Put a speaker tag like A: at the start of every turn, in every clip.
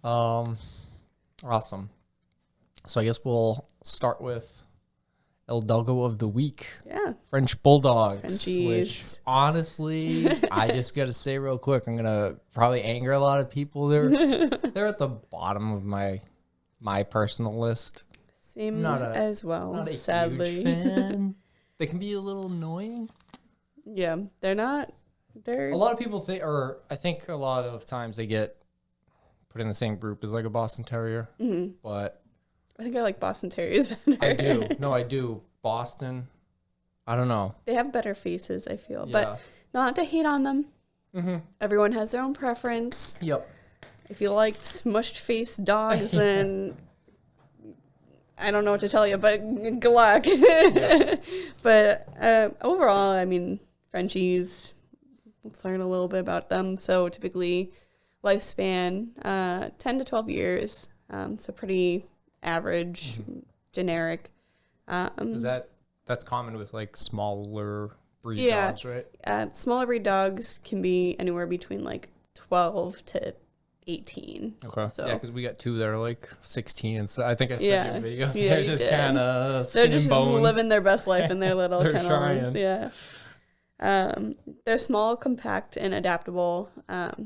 A: Awesome. So I guess we'll start with El Doggo of the Week.
B: Yeah.
A: French Bulldogs.
B: Frenchies.
A: Which, honestly, I just got to say real quick, I'm going to probably anger a lot of people. They're at the bottom of my personal list.
B: Same as well,
A: not a
B: sadly.
A: Huge fan. They can be a little annoying.
B: Yeah, they're not.
A: A lot of people think, or I think a lot of times they get put in the same group as like a Boston Terrier. Mm-hmm. But
B: I think I like Boston Terriers better.
A: I do. No, I do. Boston, I don't know.
B: They have better faces, I feel. Yeah. But not to hate on them. Mm-hmm. Everyone has their own preference.
A: Yep.
B: If you like smushed face dogs, then I don't know what to tell you, but good luck. Yep. But overall, I mean, Frenchies, let's learn a little bit about them. So typically lifespan, 10 to 12 years. So pretty average, generic.
A: That's common with like smaller breed dogs, right?
B: Smaller breed dogs can be anywhere between like 12 to 18.
A: Okay.
B: So,
A: yeah, because we got two that are like 16, and so I think I sent you a video.
B: Yeah,
A: they're just kind of skin and bones.
B: Living their best life in their little
A: they're
B: kennels.
A: trying.
B: Yeah. They're small, compact, and adaptable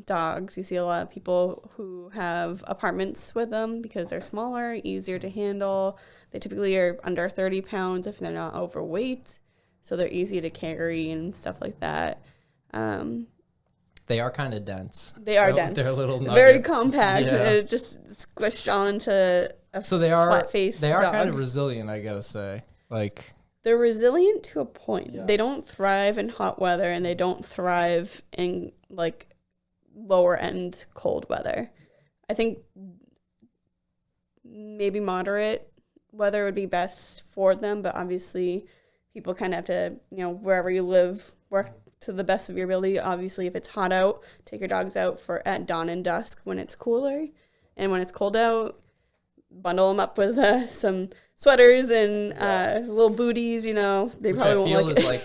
B: dogs. You see a lot of people who have apartments with them because they're smaller, easier to handle. They typically are under 30 pounds if they're not overweight, so they're easy to carry and stuff like that.
A: They are kind of dense.
B: They're dense.
A: They're little nuggets.
B: Very compact.
A: Yeah.
B: Just squished onto a
A: flat
B: face.
A: They are
B: dog.
A: kind of resilient, I gotta say. Like,
B: they're resilient to a point.
A: Yeah.
B: They don't thrive in hot weather, and they don't thrive in like lower end cold weather. I think maybe moderate weather would be best for them, but obviously people kind of have to, wherever you live, work to the best of your ability. Obviously, if it's hot out, take your dogs out at dawn and dusk when it's cooler, and when it's cold out, bundle them up with some sweaters and little booties. They
A: which
B: probably won't
A: feel
B: like
A: is like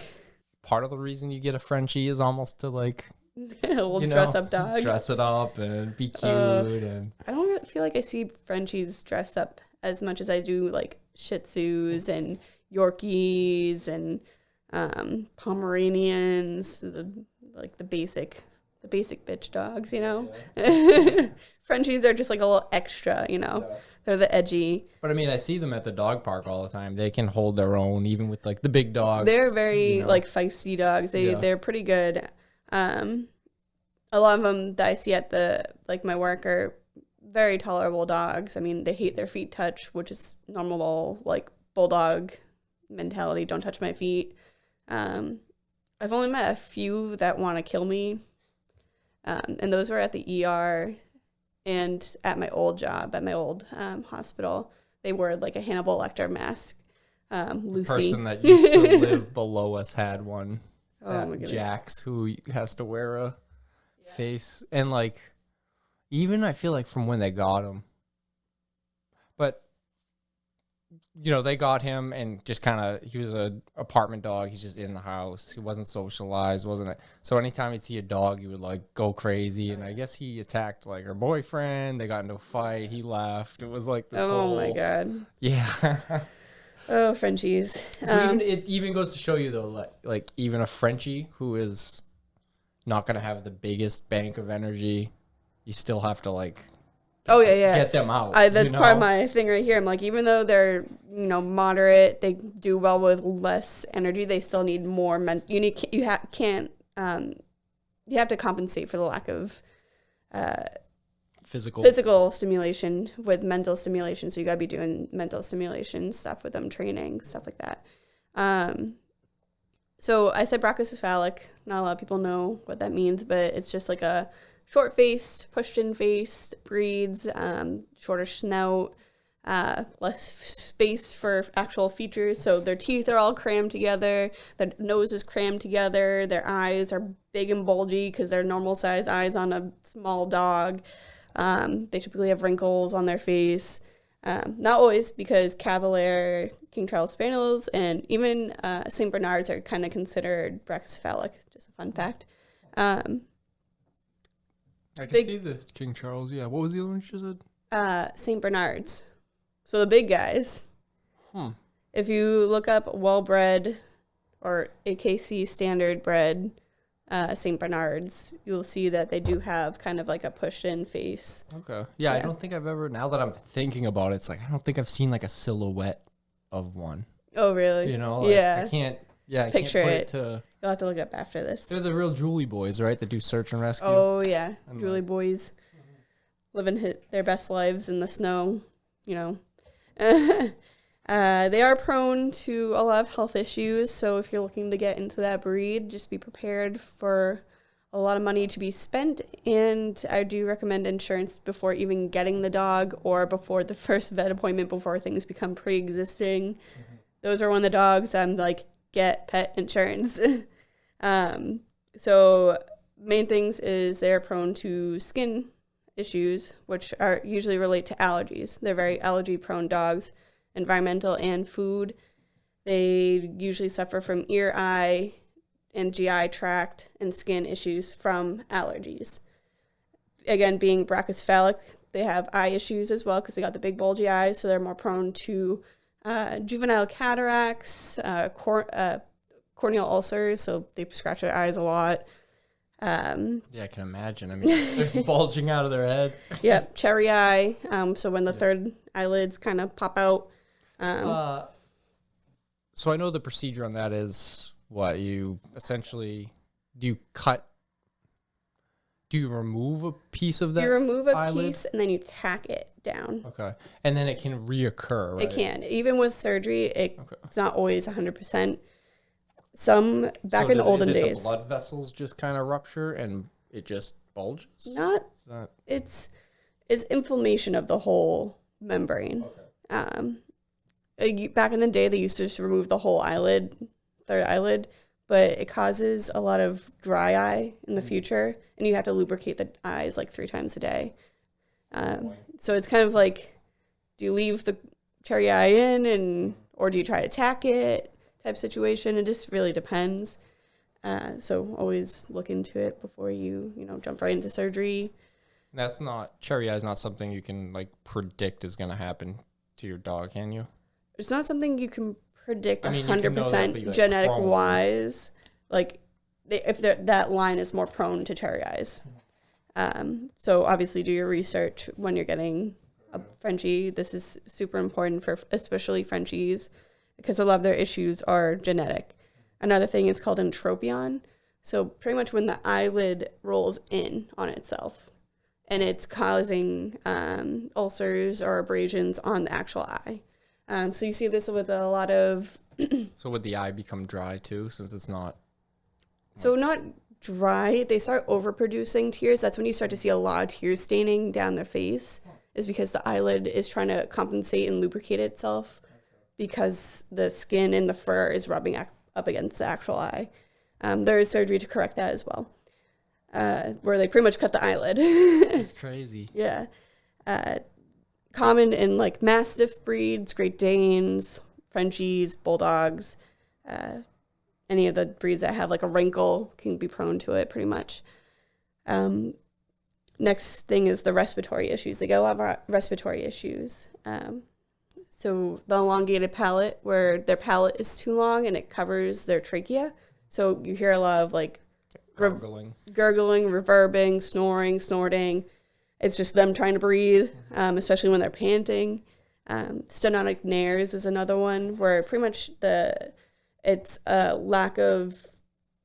A: part of the reason you get a Frenchie is almost to like
B: a little dress up dog,
A: dress it up and be cute. And
B: I don't feel like I see Frenchies dressed up as much as I do like Shih Tzus and Yorkies and Pomeranians, the basic bitch dogs,
A: Yeah.
B: Frenchies are just like a little extra,
A: Yeah.
B: They're the edgy.
A: But I mean, I see them at the dog park all the time. They can hold their own, even with like the big dogs.
B: They're very like feisty dogs. They're pretty good. A lot of them that I see at my work are very tolerable dogs. I mean, they hate their feet touch, which is normal, like Bulldog mentality. Don't touch my feet. I've only met a few that want to kill me, and those were at the ER and at my old job, at my old hospital. They wore like a Hannibal Lecter mask. Lucy.
A: The person that used to live below us had one.
B: Oh my goodness.
A: Jax, who has to wear a face, and like even I feel like from when they got him, but they got him and just kind of, he was an apartment dog. He's just in the house. He wasn't socialized, wasn't it? So anytime he'd see a dog, he would like go crazy. And I guess he attacked like her boyfriend. They got into a fight. He left. It was like this whole...
B: Oh my God.
A: Yeah.
B: Oh, Frenchies.
A: So it even goes to show you though, like even a Frenchie who is not going to have the biggest bank of energy, you still have to like...
B: Oh, yeah.
A: Get them out.
B: That's part of my thing right here. I'm like, even though they're, moderate, they do well with less energy, they still need more. You have to compensate for the lack of physical stimulation with mental stimulation. So you got to be doing mental stimulation stuff with them, training, stuff like that. So I said brachycephalic. Not a lot of people know what that means, but it's just like a short-faced, pushed-in face breeds, shorter snout, less space for actual features. So their teeth are all crammed together. Their nose is crammed together. Their eyes are big and bulgy because they're normal-sized eyes on a small dog. They typically have wrinkles on their face. Not always, because Cavalier, King Charles Spaniels, and even St. Bernards are kind of considered brachycephalic. Just a fun fact.
A: I can see the King Charles. Yeah. What was the other one you said?
B: St. Bernards. So the big guys. If you look up well-bred or AKC standard bred St. Bernards, you'll see that they do have kind of like a pushed-in face.
A: Okay. Yeah, I don't think I've ever, now that I'm thinking about it, it's like I don't think I've seen like a silhouette of one.
B: Oh, really?
A: You know? Like,
B: yeah.
A: I can't
B: Picture
A: put
B: it.
A: to...
B: You'll have to look it up after this.
A: They're the real Julie boys, right? That do search and rescue.
B: Oh, yeah.
A: And
B: Julie boys living their best lives in the snow, you know. They are prone to a lot of health issues, so if you're looking to get into that breed, just be prepared for a lot of money to be spent, and I do recommend insurance before even getting the dog or before the first vet appointment, before things become pre-existing. Those are one of the dogs I'm like, get pet insurance. So main things is they're prone to skin issues, which are usually relate to allergies. They're very allergy-prone dogs, environmental and food. They usually suffer from ear, eye, and GI tract and skin issues from allergies. Again, being brachycephalic, they have eye issues as well because they got the big bulgy eyes, so they're more prone to juvenile cataracts, corneal ulcers, so they scratch their eyes a lot.
A: Yeah, I can imagine. I mean, they're bulging out of their head.
B: Yep, cherry eye. So when the third eyelids kind of pop out.
A: So I know the procedure on that is what you essentially do you remove a piece of that?
B: You remove a
A: eyelid?
B: piece and then you tack it down.
A: Okay, and then it can reoccur, right?
B: It can. Even with surgery, it's not always 100%. Some back in the olden days,
A: the blood vessels just kind of rupture and it just bulges.
B: It's inflammation of the whole membrane. Okay. Back in the day, they used to just remove the whole eyelid, third eyelid, but it causes a lot of dry eye in the future, and you have to lubricate the eyes like 3 times a day. So it's kind of like, do you leave the cherry eye in, or do you try to tack it? Type situation. It just really depends. So always look into it before you jump right into surgery.
A: Cherry eye is not something you can like predict is going to happen to your dog, can you?
B: It's not something you can predict
A: 100%
B: genetic wise. Like if that line is more prone to cherry eyes. So obviously do your research when you're getting a Frenchie. This is super important for especially Frenchies, because a lot of their issues are genetic. Another thing is called entropion. So pretty much when the eyelid rolls in on itself and it's causing ulcers or abrasions on the actual eye. So you see this with a lot of...
A: So would the eye become dry too, since it's not...
B: So not dry. They start overproducing tears. That's when you start to see a lot of tear staining down their face, is because the eyelid is trying to compensate and lubricate itself, because the skin and the fur is rubbing up against the actual eye. There is surgery to correct that as well, where they pretty much cut the eyelid.
A: It's crazy.
B: Yeah. Common in like Mastiff breeds, Great Danes, Frenchies, Bulldogs. Any of the breeds that have like a wrinkle can be prone to it pretty much. Next thing is the respiratory issues. They get a lot of respiratory issues. So the elongated palate, where their palate is too long and it covers their trachea. So you hear a lot of like
A: gurgling,
B: reverbing, snoring, snorting. It's just them trying to breathe, especially when they're panting. Stenotic nares is another one, where pretty much it's a lack of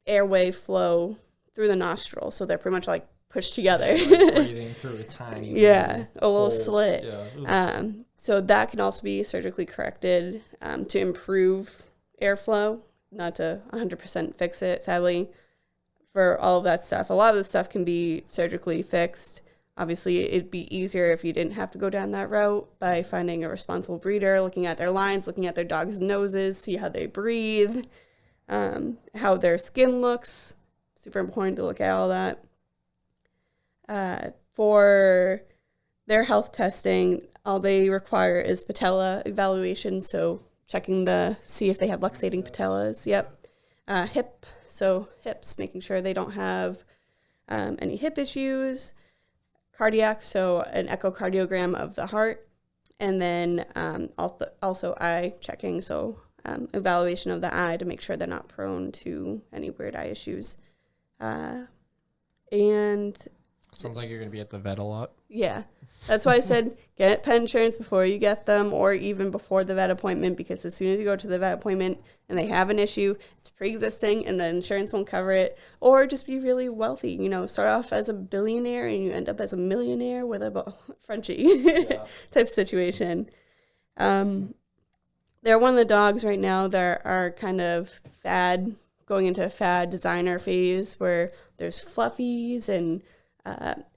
B: airway flow through the nostril. So they're pretty much like pushed together.
A: Like breathing through a tiny
B: a little
A: hole.
B: slit.
A: Yeah.
B: So that can also be surgically corrected to improve airflow, not to 100% fix it, sadly, for all of that stuff. A lot of the stuff can be surgically fixed. Obviously, it'd be easier if you didn't have to go down that route by finding a responsible breeder, looking at their lines, looking at their dog's noses, see how they breathe, how their skin looks. Super important to look at all that. For their health testing, all they require is patella evaluation, so checking see if they have luxating patellas. Yep. Hips, making sure they don't have any hip issues. cardiac, so an echocardiogram of the heart, and then also eye checking, so evaluation of the eye to make sure they're not prone to any weird eye issues. And
A: sounds like you're going to be at the vet a lot.
B: Yeah. That's why I said get pet insurance before you get them, or even before the vet appointment, because as soon as you go to the vet appointment and they have an issue, it's pre-existing and the insurance won't cover it. Or just be really wealthy. You know, start off as a billionaire and you end up as a millionaire with a Frenchie type situation. They're one of the dogs right now that are kind of going into a fad designer phase where there's fluffies and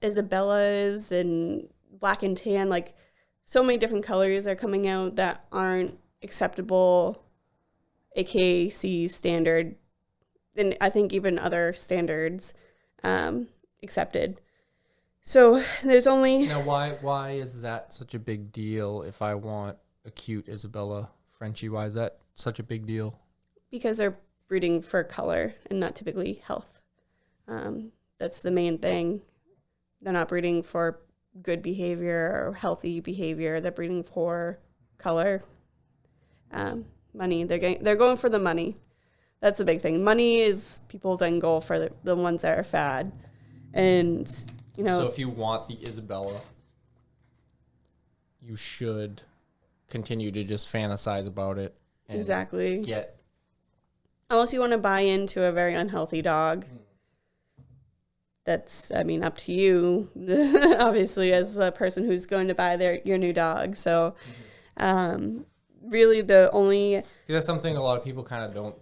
B: Isabellas and black and tan, like so many different colors are coming out that aren't acceptable AKC standard, and I think even other standards accepted. So there's only...
A: Now, why is that such a big deal if I want a cute Isabella Frenchie? Why is that such a big deal?
B: Because they're breeding for color and not typically health. That's the main thing. They're not breeding for good behavior or healthy behavior. They're breeding for color, money. They're going for the money. That's the big thing. Money is people's end goal for the ones that are fad. And, you know.
A: So if you want the Isabella, you should continue to just fantasize about it. And
B: exactly.
A: Get.
B: Unless you want to buy into a very unhealthy dog. That's, I mean, up to you, obviously, as a person who's going to buy your new dog. So, really, the only...
A: That's something a lot of people kind of don't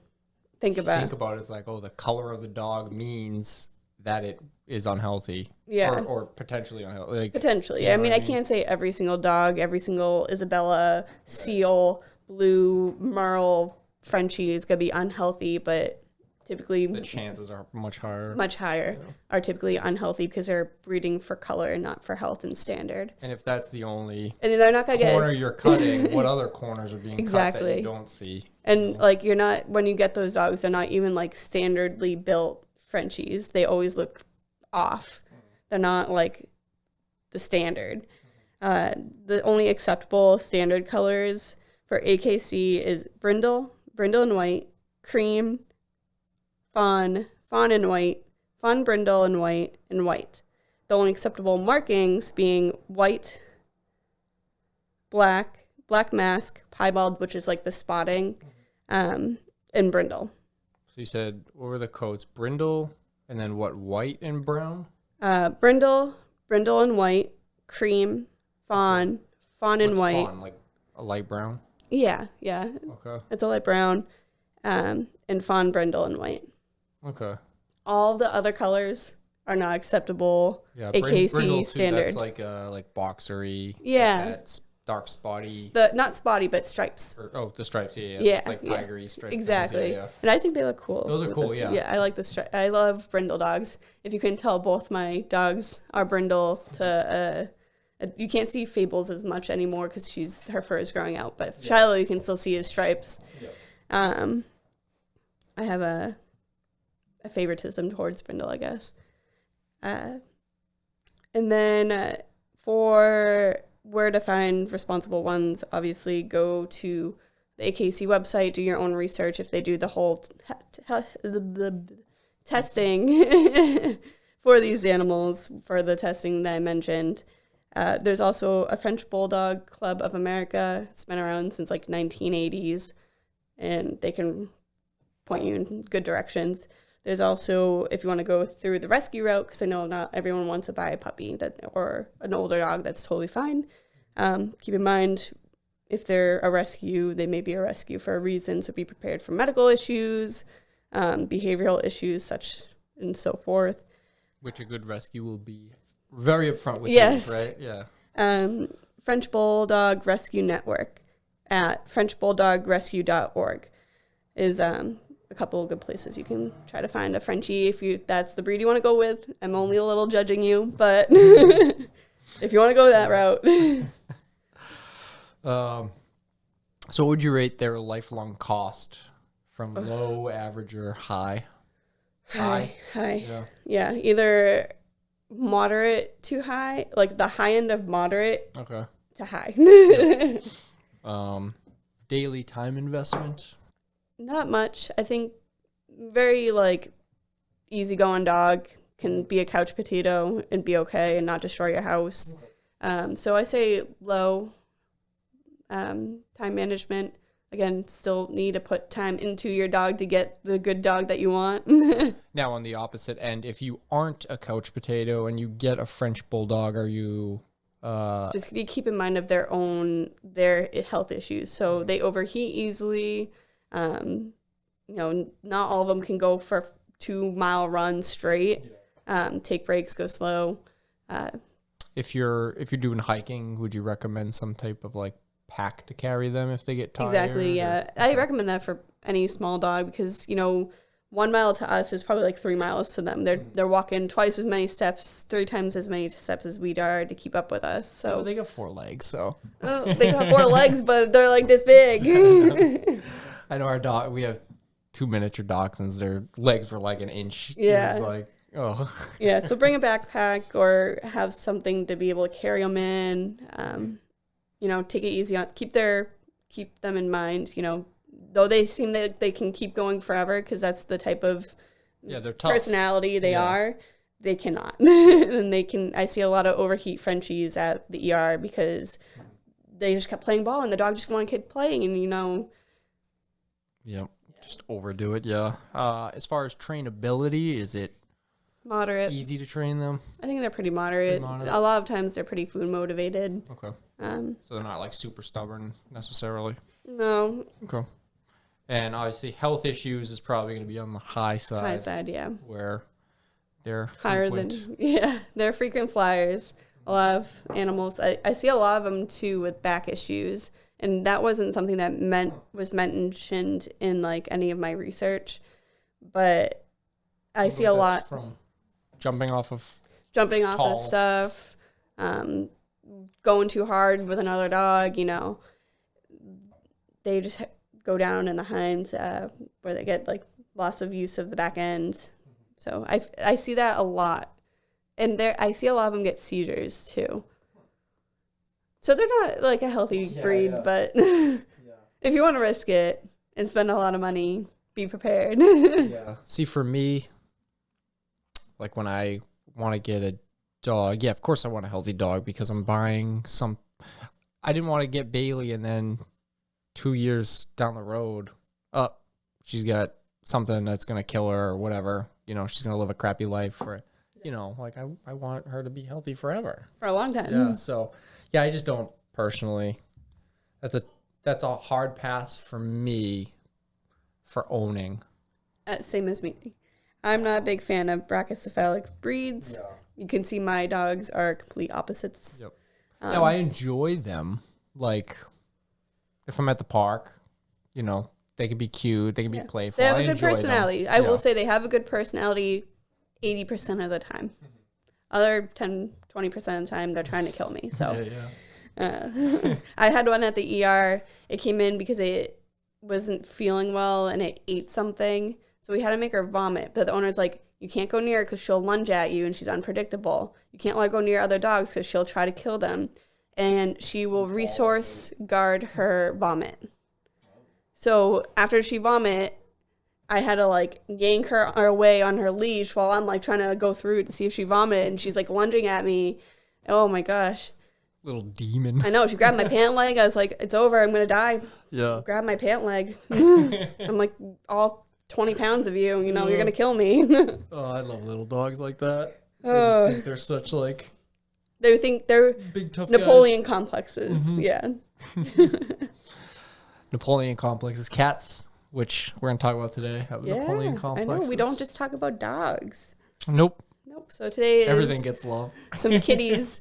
B: think about.
A: Is like, oh, the color of the dog means that it is unhealthy.
B: Yeah.
A: Or potentially unhealthy. Like,
B: potentially. I mean, I can't say every single dog, every single Isabella, Seal, Blue, Merle, Frenchie is going to be unhealthy, but... typically
A: the chances are much higher.
B: Are typically unhealthy because they're breeding for color and not for health and standard.
A: And if that's the only
B: and they're not gonna
A: corner you're cutting, what other corners are being cut that you don't see?
B: And like you're not, when you get those dogs, they're not even like standardly built Frenchies. They always look off. They're not like the standard. The only acceptable standard colors for AKC is brindle and white, cream, fawn and white, fawn brindle and white, and white. The only acceptable markings being white, black mask, piebald, which is like the spotting, and brindle.
A: So you said, what were the coats? Brindle, and then what, white and brown?
B: Brindle and white, cream, fawn and white.
A: Fawn, like a light brown?
B: Yeah.
A: Okay.
B: It's a light brown, and fawn, brindle, and white.
A: Okay.
B: All the other colors are not acceptable.
A: Yeah,
B: AKC standard.
A: That's like boxery.
B: Yeah.
A: Like that dark spotty.
B: Not spotty, but stripes.
A: The stripes. Yeah.
B: Yeah.
A: Like tigery stripes.
B: Exactly.
A: Yeah.
B: And I think they look cool.
A: Those are cool. Yeah.
B: Yeah, I like the stripe. I love brindle dogs. If you can tell, both my dogs are brindle to. You can't see Fables as much anymore because her fur is growing out. But Shiloh, you can still see his stripes. Yeah. I have a favoritism towards brindle, I guess. And then for where to find responsible ones, obviously go to the AKC website, do your own research if they do the whole the testing for these animals, for the testing that I mentioned. There's also a French Bulldog Club of America. It's been around since like 1980s, and they can point you in good directions. There's also, if you want to go through the rescue route, because I know not everyone wants to buy a puppy or an older dog, that's totally fine. Keep in mind, if they're a rescue, they may be a rescue for a reason, so be prepared for medical issues, behavioral issues, such and so forth.
A: Which a good rescue will be very upfront with you, right? Yeah.
B: French Bulldog Rescue Network at FrenchBulldogRescue.org is a couple of good places you can try to find a Frenchie if that's the breed you want to go with. I'm only a little judging you, but if you want to go that route.
A: So what would you rate their lifelong cost from low, average, or high?
B: High. Yeah, either moderate to high, like the high end of moderate
A: Okay.
B: to high.
A: Daily time investment.
B: Not much. I think very like easygoing dog can be a couch potato and be okay and not destroy your house. So I say low time management. Again, still need to put time into your dog to get the good dog that you want.
A: Now, on the opposite end, if you aren't a couch potato and you get a French bulldog, are you
B: Just be keep in mind of their health issues. So they overheat easily. You know, not all of them can go for 2-mile runs straight. Take breaks, go slow.
A: if you're doing hiking, would you recommend some type of like pack to carry them if they get tired?
B: Exactly, yeah. I recommend that for any small dog because, you know, 1 mile to us is probably like 3 miles to them. They're walking twice as many steps, 3 times as many steps as we are to keep up with us. So
A: they got 4 legs, so
B: they got 4 legs, but they're like this big.
A: I know our dog. We have 2 miniature dachshunds. Their legs were like an inch.
B: Yeah.
A: It was like, oh.
B: Yeah, so bring a backpack or have something to be able to carry them in. You know, take it easy on. Keep them in mind. You know, though they seem that they can keep going forever because that's the type of
A: they're tough.
B: Personality they are. They cannot, and they can. I see a lot of overheat Frenchies at the ER because they just kept playing ball and the dog just wanted to keep playing, and you know.
A: Yep. Just overdo it. Yeah. As far as trainability, is it
B: Moderate.
A: easy to train them?
B: I think they're pretty moderate. A lot of times they're pretty food motivated.
A: Okay. So they're not like super stubborn necessarily.
B: No.
A: Okay. And obviously health issues is probably going to be on the high side.
B: High side, yeah.
A: Where they're
B: higher
A: frequent.
B: They're frequent flyers. A lot of animals. I see a lot of them too with back issues, and that wasn't something that was mentioned in like any of my research, but I see a lot
A: from jumping off of
B: of stuff, going too hard with another dog. You know, they just go down in the hinds where they get like loss of use of the back end. So I see that a lot. And I see a lot of them get seizures too. So they're not like a healthy breed, but if you want to risk it and spend a lot of money, be prepared.
A: See, for me, like when I want to get a dog, of course I want a healthy dog because I'm buying some. I didn't want to get Bailey and then 2 years down the road, she's got something that's going to kill her or whatever. You know, she's going to live a crappy life for you know, like I want her to be healthy forever.
B: For a long time.
A: Yeah. So, I just don't personally. That's a hard pass for me for owning.
B: Same as me. I'm not a big fan of brachycephalic breeds. Yeah. You can see my dogs are complete opposites.
A: Yep. No, I enjoy them. Like, if I'm at the park, you know, they can be cute. They can be playful.
B: They have a good personality. I will say they have a good personality 80% of the time. Other 10, 20% of the time, they're trying to kill me. So I had one at the ER. It came in because it wasn't feeling well and it ate something. So we had to make her vomit. But the owner's like, you can't go near her because she'll lunge at you and she's unpredictable. You can't let her go near other dogs because she'll try to kill them. And she will resource guard her vomit. So after she vomit, I had to like yank her away on her leash while I'm like trying to go through to see if she vomited, and she's like lunging at me. Oh my gosh.
A: Little demon.
B: I know. She grabbed my pant leg. I was like, it's over. I'm going to die.
A: Yeah.
B: Grab my pant leg. I'm like, all 20 pounds of you, you know, you're going to kill me.
A: Oh, I love little dogs like that. I just think they're such like.
B: They think they're
A: big tough
B: Napoleon
A: guys.
B: complexes. Mm-hmm. Yeah.
A: Napoleon complexes. Cats, which we're going to talk about today, have Napoleon complexes.
B: I know. We don't just talk about dogs.
A: Nope.
B: So today is
A: everything gets love.
B: Some kitties.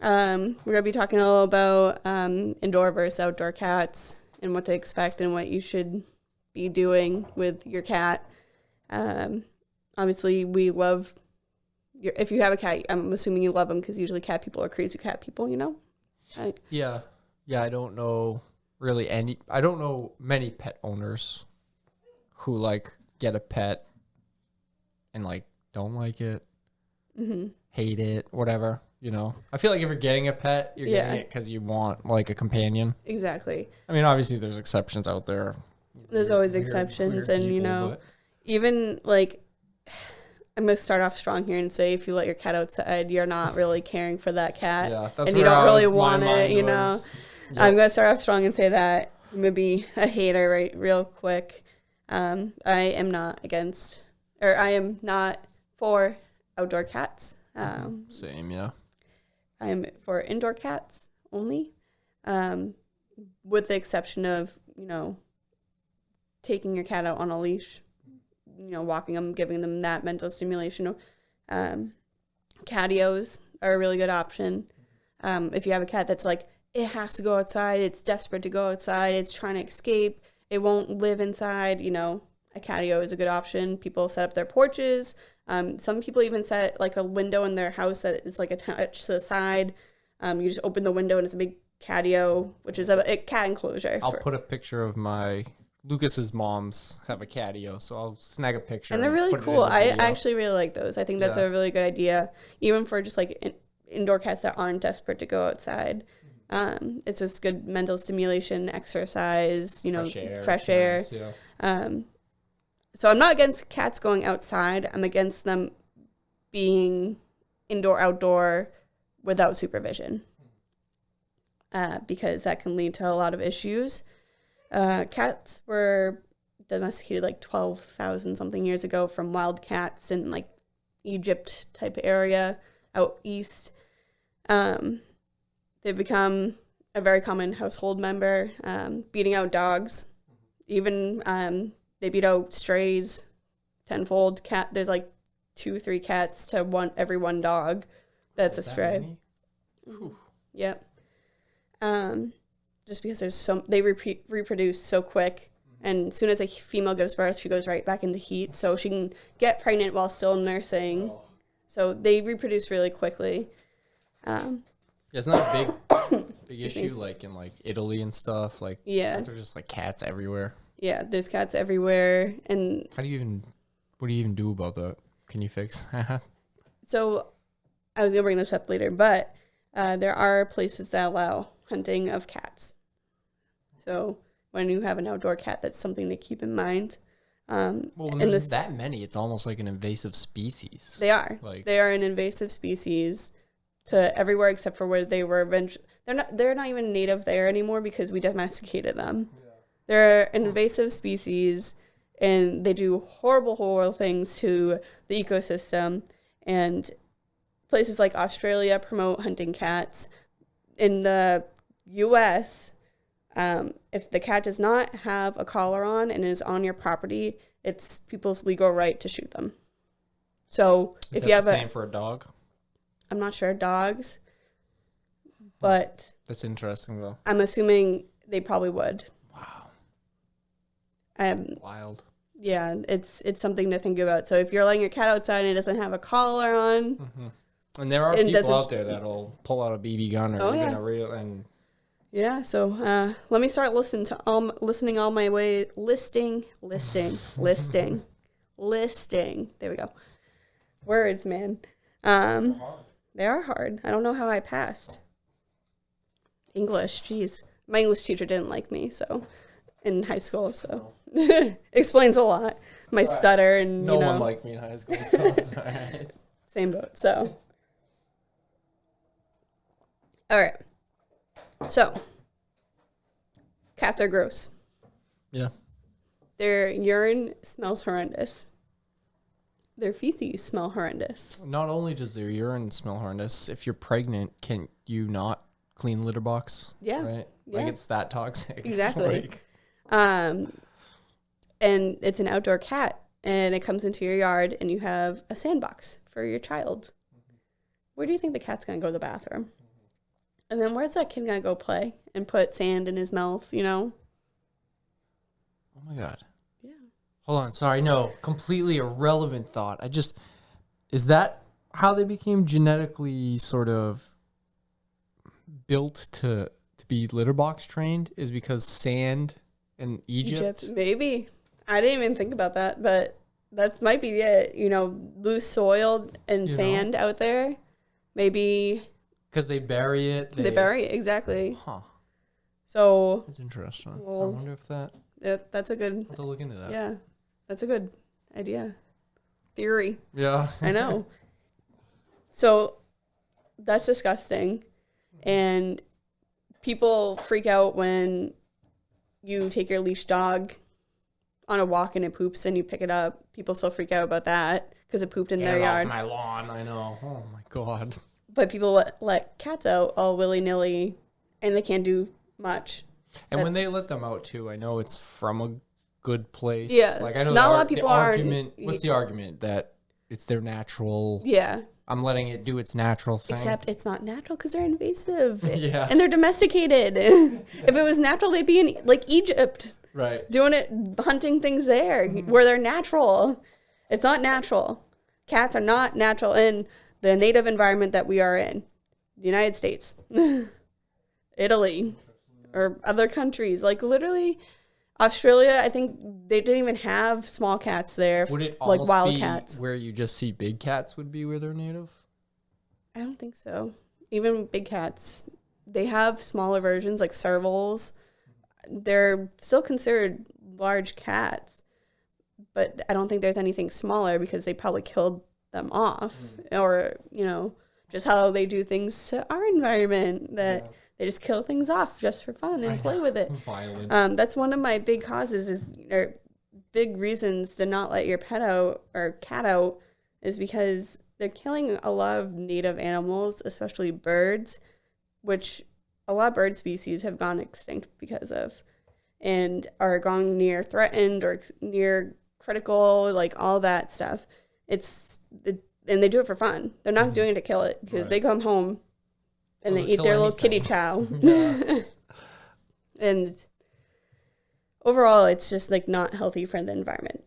B: We're going to be talking a little about indoor versus outdoor cats and what to expect and what you should be doing with your cat. Obviously, we love if you have a cat, I'm assuming you love them because usually cat people are crazy cat people, you know?
A: Yeah, I don't know really I don't know many pet owners who like get a pet and like don't like it. hate it, whatever. You know, I feel like if you're getting a pet, you're getting it because you want like a companion.
B: Exactly.
A: I mean, obviously there's exceptions out there.
B: There's always exceptions, and
A: people,
B: you know, even like I'm gonna start off strong here and say if you let your cat outside, you're not really caring for that cat, and you don't really want it. You know, I'm gonna start off strong and say that. I'm gonna be a hater real quick. I am not against, or I am not for outdoor cats.
A: Same, yeah.
B: I'm for indoor cats only, with the exception of, you know, taking your cat out on a leash, you know, walking them, giving them that mental stimulation. Catios are a really good option. If you have a cat that's like, it has to go outside, it's desperate to go outside, it's trying to escape, it won't live inside, you know, a catio is a good option. People set up their porches. Some people even set like a window in their house that is like attached to the side. You just open the window and it's a big catio, which is a cat enclosure.
A: I'll put a picture of Lucas's moms have a catio, so I'll snag a picture.
B: And they're really cool. I actually really like those. I think that's a really good idea, even for just like indoor cats that aren't desperate to go outside. It's just good mental stimulation, exercise, you know, fresh air.
A: Nice, yeah.
B: So I'm not against cats going outside. I'm against them being outdoor without supervision, because that can lead to a lot of issues. Cats were domesticated like 12,000 something years ago from wild cats in like Egypt type area out east. They've become a very common household member, beating out dogs. Even they beat out strays tenfold. There's like 2-3 cats to every one dog that's a stray. Yep. Just because they reproduce so quick, and as soon as a female gives birth, she goes right back into heat, so she can get pregnant while still nursing. So they reproduce really quickly.
A: Isn't that a big issue, like in like Italy and stuff? Like, there's just like cats everywhere. Yeah,
B: there's cats everywhere, and
A: what do you even do about that? Can you fix that?
B: So, I was gonna bring this up later, but there are places that allow hunting of cats. So when you have an outdoor cat, that's something to keep in mind.
A: Well, when there's that many, it's almost like an invasive species.
B: They are. They are an invasive species to everywhere except for where they were eventually. They're not even native there anymore because we domesticated them. Yeah. They're an invasive species, and they do horrible, horrible things to the ecosystem. And places like Australia promote hunting cats. In the U.S., if the cat does not have a collar on and is on your property, it's people's legal right to shoot them. So if you have
A: the same for a dog?
B: I'm not sure dogs, but
A: that's interesting though.
B: I'm assuming they probably would.
A: Wow. Wild.
B: Yeah, it's something to think about. So if you're letting your cat outside and it doesn't have a collar on,
A: and there are people out there that'll pull out a BB gun or even a real and.
B: Yeah, so let me start listening all my way listing. There we go. Words, man. They are hard. I don't know how I passed English. Jeez, my English teacher didn't like me, so in high school, so explains a lot. My stutter and
A: no one liked me in high school, so it's all right.
B: Same boat. So, all right. So, cats are gross.
A: Yeah.
B: Their urine smells horrendous. Their feces smell horrendous.
A: Not only does their urine smell horrendous, if you're pregnant, can you not clean litter box?
B: Yeah.
A: Right?
B: Yeah.
A: Like, it's that toxic.
B: Exactly. And it's an outdoor cat, and it comes into your yard, and you have a sandbox for your child. Where do you think the cat's going to go to the bathroom? And then where's that kid going to go play and put sand in his mouth, you know?
A: Oh, my God.
B: Yeah.
A: Hold on. Sorry. No, completely irrelevant thought. Is that how they became genetically sort of built to be litter box trained? Is because sand in Egypt?
B: Maybe. I didn't even think about that, but that might be it. Loose soil and
A: You
B: sand out there. Maybe
A: because they bury it.
B: they bury it, exactly.
A: Huh.
B: So
A: That's interesting.
B: Well,
A: I wonder if
B: that's a good.
A: I'll have to look into that.
B: Yeah, that's a good idea. Theory.
A: Yeah.
B: I know. So that's disgusting, and people freak out when you take your leash dog on a walk and it poops and you pick it up. People still freak out about that because it pooped in their yard.
A: Off my lawn, I know. Oh my god.
B: But people let cats out all willy-nilly, and they can't do much.
A: And when they let them out too, I know it's from a good place.
B: Yeah.
A: Like I know
B: not a lot of people are.
A: What's the argument that it's their natural?
B: Yeah.
A: I'm letting it do its natural thing.
B: Except it's not natural because they're invasive.
A: Yeah.
B: And they're domesticated. If it was natural, they'd be in like Egypt.
A: Right.
B: Doing it, hunting things there where they're natural. It's not natural. Cats are not natural in the native environment that we are in. The United States, Italy, or other countries. Like literally, Australia, I think they didn't even have small cats there.
A: Would it
B: like
A: almost
B: wild
A: be
B: cats?
A: where you just see big cats would be where they're native?
B: I don't think so. Even big cats, they have smaller versions like servals. They're still considered large cats, but I don't think there's anything smaller because they probably killed them off or, just how they do things to our environment that they just kill things off just for fun and play with it.
A: Violent.
B: That's one of my big causes or big reasons to not let your pet out or cat out is because they're killing a lot of native animals, especially birds, which a lot of bird species have gone extinct because of and are gone near threatened or near critical, like all that stuff. And they do it for fun. They're not doing it to kill it because they come home and they eat their little kitty chow. And overall, it's just like not healthy for the environment.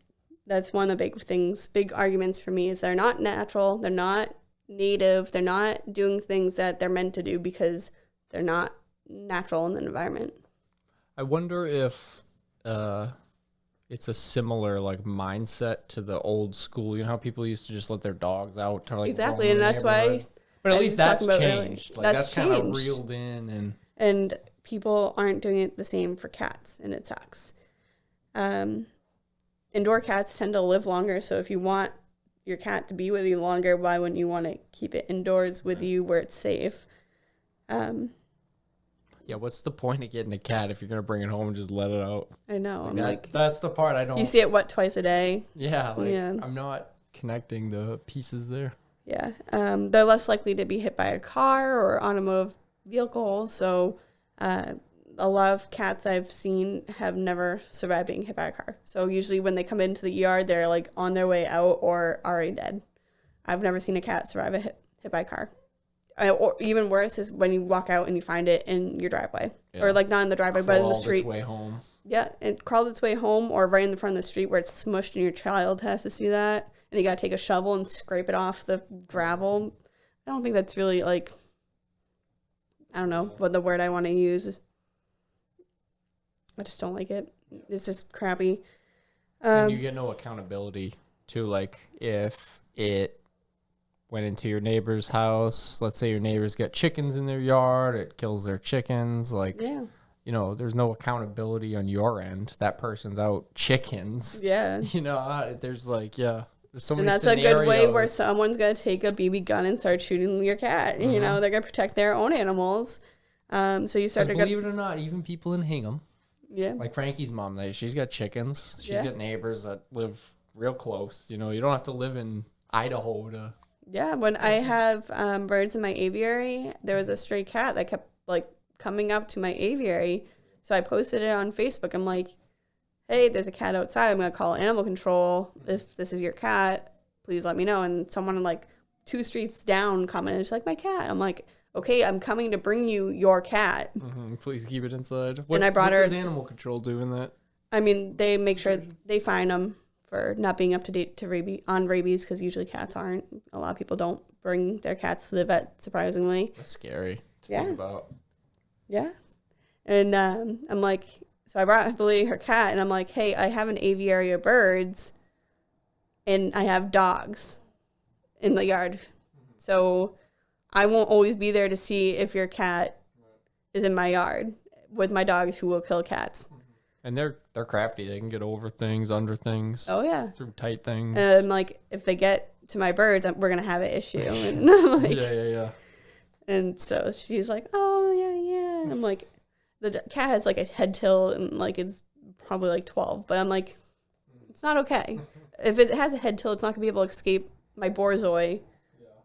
B: That's one of the big arguments for me is they're not natural. They're not native. They're not doing things that they're meant to do because they're not natural in the environment.
A: I wonder if it's a similar like mindset to the old school. You know how people used to just let their dogs out to like
B: exactly, and that's why.
A: But at least that's changed. Like that's kind of reeled in,
B: and people aren't doing it the same for cats, and it sucks. Indoor cats tend to live longer, so if you want your cat to be with you longer, why wouldn't you want to keep it indoors with you where it's safe?
A: Yeah, what's the point of getting a cat if you're going to bring it home and just let it out?
B: I know.
A: That's the part I don't...
B: You see it, twice a day?
A: Yeah, I'm not connecting the pieces there.
B: Yeah. They're less likely to be hit by a car or automotive vehicle, so a lot of cats I've seen have never survived being hit by a car. So usually when they come into the yard, they're like on their way out or already dead. I've never seen a cat survive a hit by a car. Or even worse is when you walk out and you find it in your driveway. Yeah. Or like not in the driveway, but in the street.
A: Its way home.
B: Yeah, it crawled its way home or right in the front of the street where it's smushed and your child has to see that. And you got to take a shovel and scrape it off the gravel. I don't think that's really like, I don't know what the word I want to use. I just don't like it. It's just crappy.
A: And you get no accountability too. Like if it went into your neighbor's house, let's say your neighbors got chickens in their yard, it kills their chickens. Like, there's no accountability on your end. That person's out chickens.
B: Yeah.
A: There's like, there's so many
B: And that's
A: scenarios.
B: a good way where someone's going to take a BB gun and start shooting your cat. Mm-hmm. They're going to protect their own animals. So you start to
A: believe it or not, even people in Hingham.
B: Yeah.
A: Like Frankie's mom, she's got chickens. She's got neighbors that live real close. You don't have to live in Idaho to...
B: Yeah, when I have birds in my aviary, there was a stray cat that kept like coming up to my aviary. So I posted it on Facebook. I'm like, hey, there's a cat outside. I'm going to call animal control. If this is your cat, please let me know. And someone like 2 streets down commented, it's like, my cat. I'm like, okay, I'm coming to bring you your cat.
A: Mm-hmm. Please keep it inside.
B: And I brought her.
A: What does animal control do in that?
B: I mean, they make sure they fine them for not being up to date to rabies because usually cats aren't. A lot of people don't bring their cats to the vet, surprisingly.
A: That's scary to think about.
B: Yeah. And I'm like, so I brought the lady her cat, and I'm like, hey, I have an aviary of birds. and I have dogs in the yard. So I won't always be there to see if your cat is in my yard with my dogs who will kill cats.
A: And they're crafty. They can get over things, under things.
B: Oh, yeah.
A: Through tight things.
B: And like, if they get to my birds, we're going to have an issue. And like,
A: yeah.
B: And so she's like, oh, yeah. And I'm like, the cat has like a head tilt and like it's probably like 12. But I'm like, it's not okay. If it has a head tilt, it's not going to be able to escape my borzoi,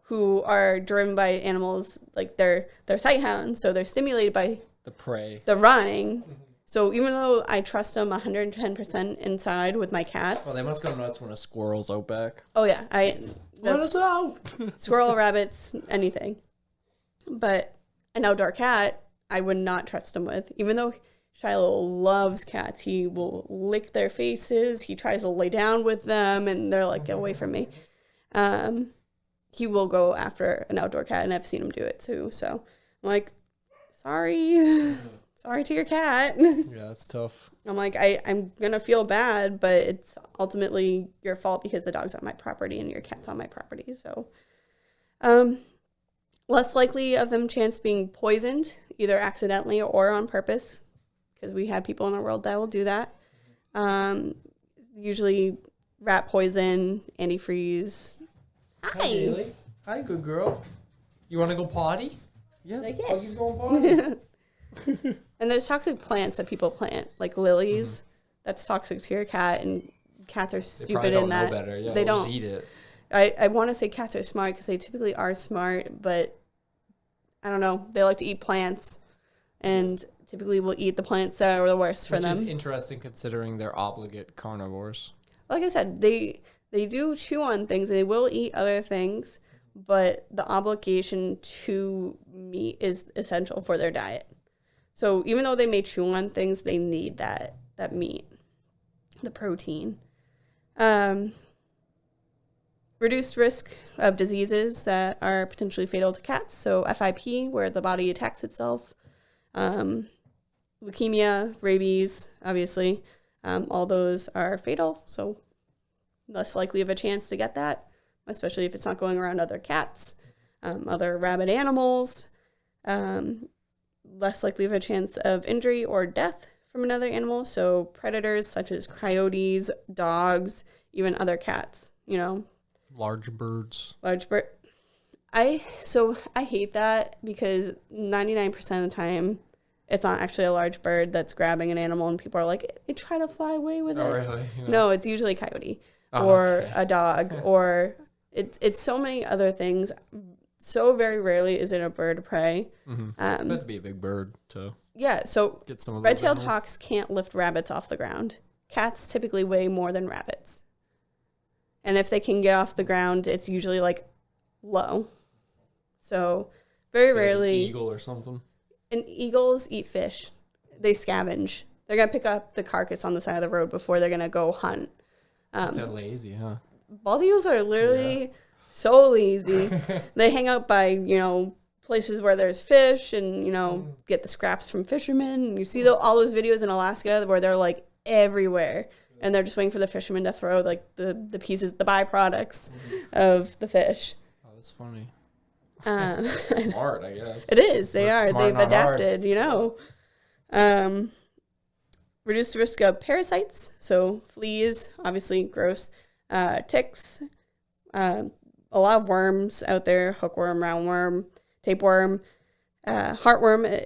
B: who are driven by animals like they're sight hounds. So they're stimulated by
A: the prey,
B: the running. So even though I trust them 110% inside with my cats.
A: Well, they must go nuts when a squirrel's out back.
B: Oh, yeah.
A: Let us out!
B: Squirrel, rabbits, anything. But an outdoor cat, I would not trust him with. Even though Shiloh loves cats, he will lick their faces. He tries to lay down with them, and they're like, get away from me. He will go after an outdoor cat, and I've seen him do it too. So I'm like, sorry. Sorry to your cat.
A: Yeah, that's tough.
B: I'm like, I'm going to feel bad, but it's ultimately your fault because the dog's on my property and your cat's on my property. So less likely of them chance being poisoned, either accidentally or on purpose, because we have people in our world that will do that. Usually rat poison, antifreeze. Hi.
A: Haley. Hi, good girl. You want to go potty? Yeah,
B: like, yes.
A: Puggy's going potty.
B: And there's toxic plants that people plant, like lilies. Mm-hmm. That's toxic to your cat, and cats are stupid in that.
A: Know better. Yeah,
B: they don't
A: just eat it.
B: I want to say cats are smart because they typically are smart, but I don't know. They like to eat plants, and typically will eat the plants that are the worst for them.
A: Which is interesting considering they're obligate carnivores.
B: Like I said, they do chew on things, and they will eat other things, but the obligation to meat is essential for their diet. So even though they may chew on things, they need that meat, the protein. Reduced risk of diseases that are potentially fatal to cats. So FIP, where the body attacks itself. Leukemia, rabies, obviously. All those are fatal, so less likely of a chance to get that, especially if it's not going around other cats, other rabid animals. Less likely of a chance of injury or death from another animal. So predators such as coyotes, dogs, even other cats,
A: Large birds.
B: I hate that because 99% of the time it's not actually a large bird that's grabbing an animal and people are like, they try to fly away with it.
A: Really?
B: No, it's usually a coyote or a dog or it's so many other things. So very rarely is it a bird of prey.
A: Mm-hmm. It had to be a big bird to
B: get
A: some of
B: red-tailed hawks can't lift rabbits off the ground. Cats typically weigh more than rabbits. And if they can get off the ground, it's usually like low. So very rarely.
A: Like an eagle or something.
B: And eagles eat fish. They scavenge. They're going to pick up the carcass on the side of the road before they're going to go hunt.
A: They're lazy, huh?
B: Bald eagles are literally so lazy. They hang out by, places where there's fish and, get the scraps from fishermen. And you see all those videos in Alaska where they're like everywhere. And they're just waiting for the fishermen to throw like the pieces, the byproducts of the fish.
A: Oh, that's funny. Smart, I guess.
B: It is. They
A: Work
B: are.
A: smart,
B: They've
A: not
B: adapted, Reduced risk of parasites. So fleas, obviously gross. Ticks. A lot of worms out there. Hookworm, roundworm, tapeworm, heartworm,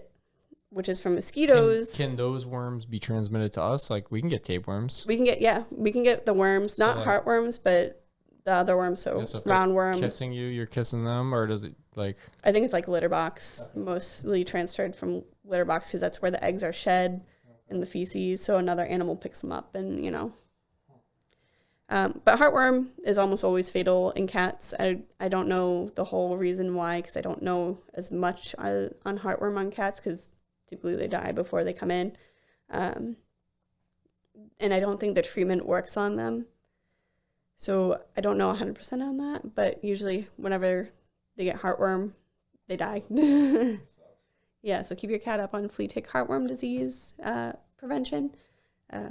B: which is from mosquitoes.
A: Can those worms be transmitted to us? Like we can get tapeworms.
B: We can get the worms, not heartworms, but the other worms. So roundworm.
A: Kissing you, you're kissing them, or does it like? I
B: think it's like litter box, mostly transferred from litter box because that's where the eggs are shed in the feces. So another animal picks them up, and But heartworm is almost always fatal in cats. I don't know the whole reason why because I don't know as much on heartworm on cats because typically they die before they come in. And I don't think the treatment works on them. So I don't know 100% on that, but usually whenever they get heartworm, they die. Yeah, so keep your cat up on flea tick heartworm disease prevention.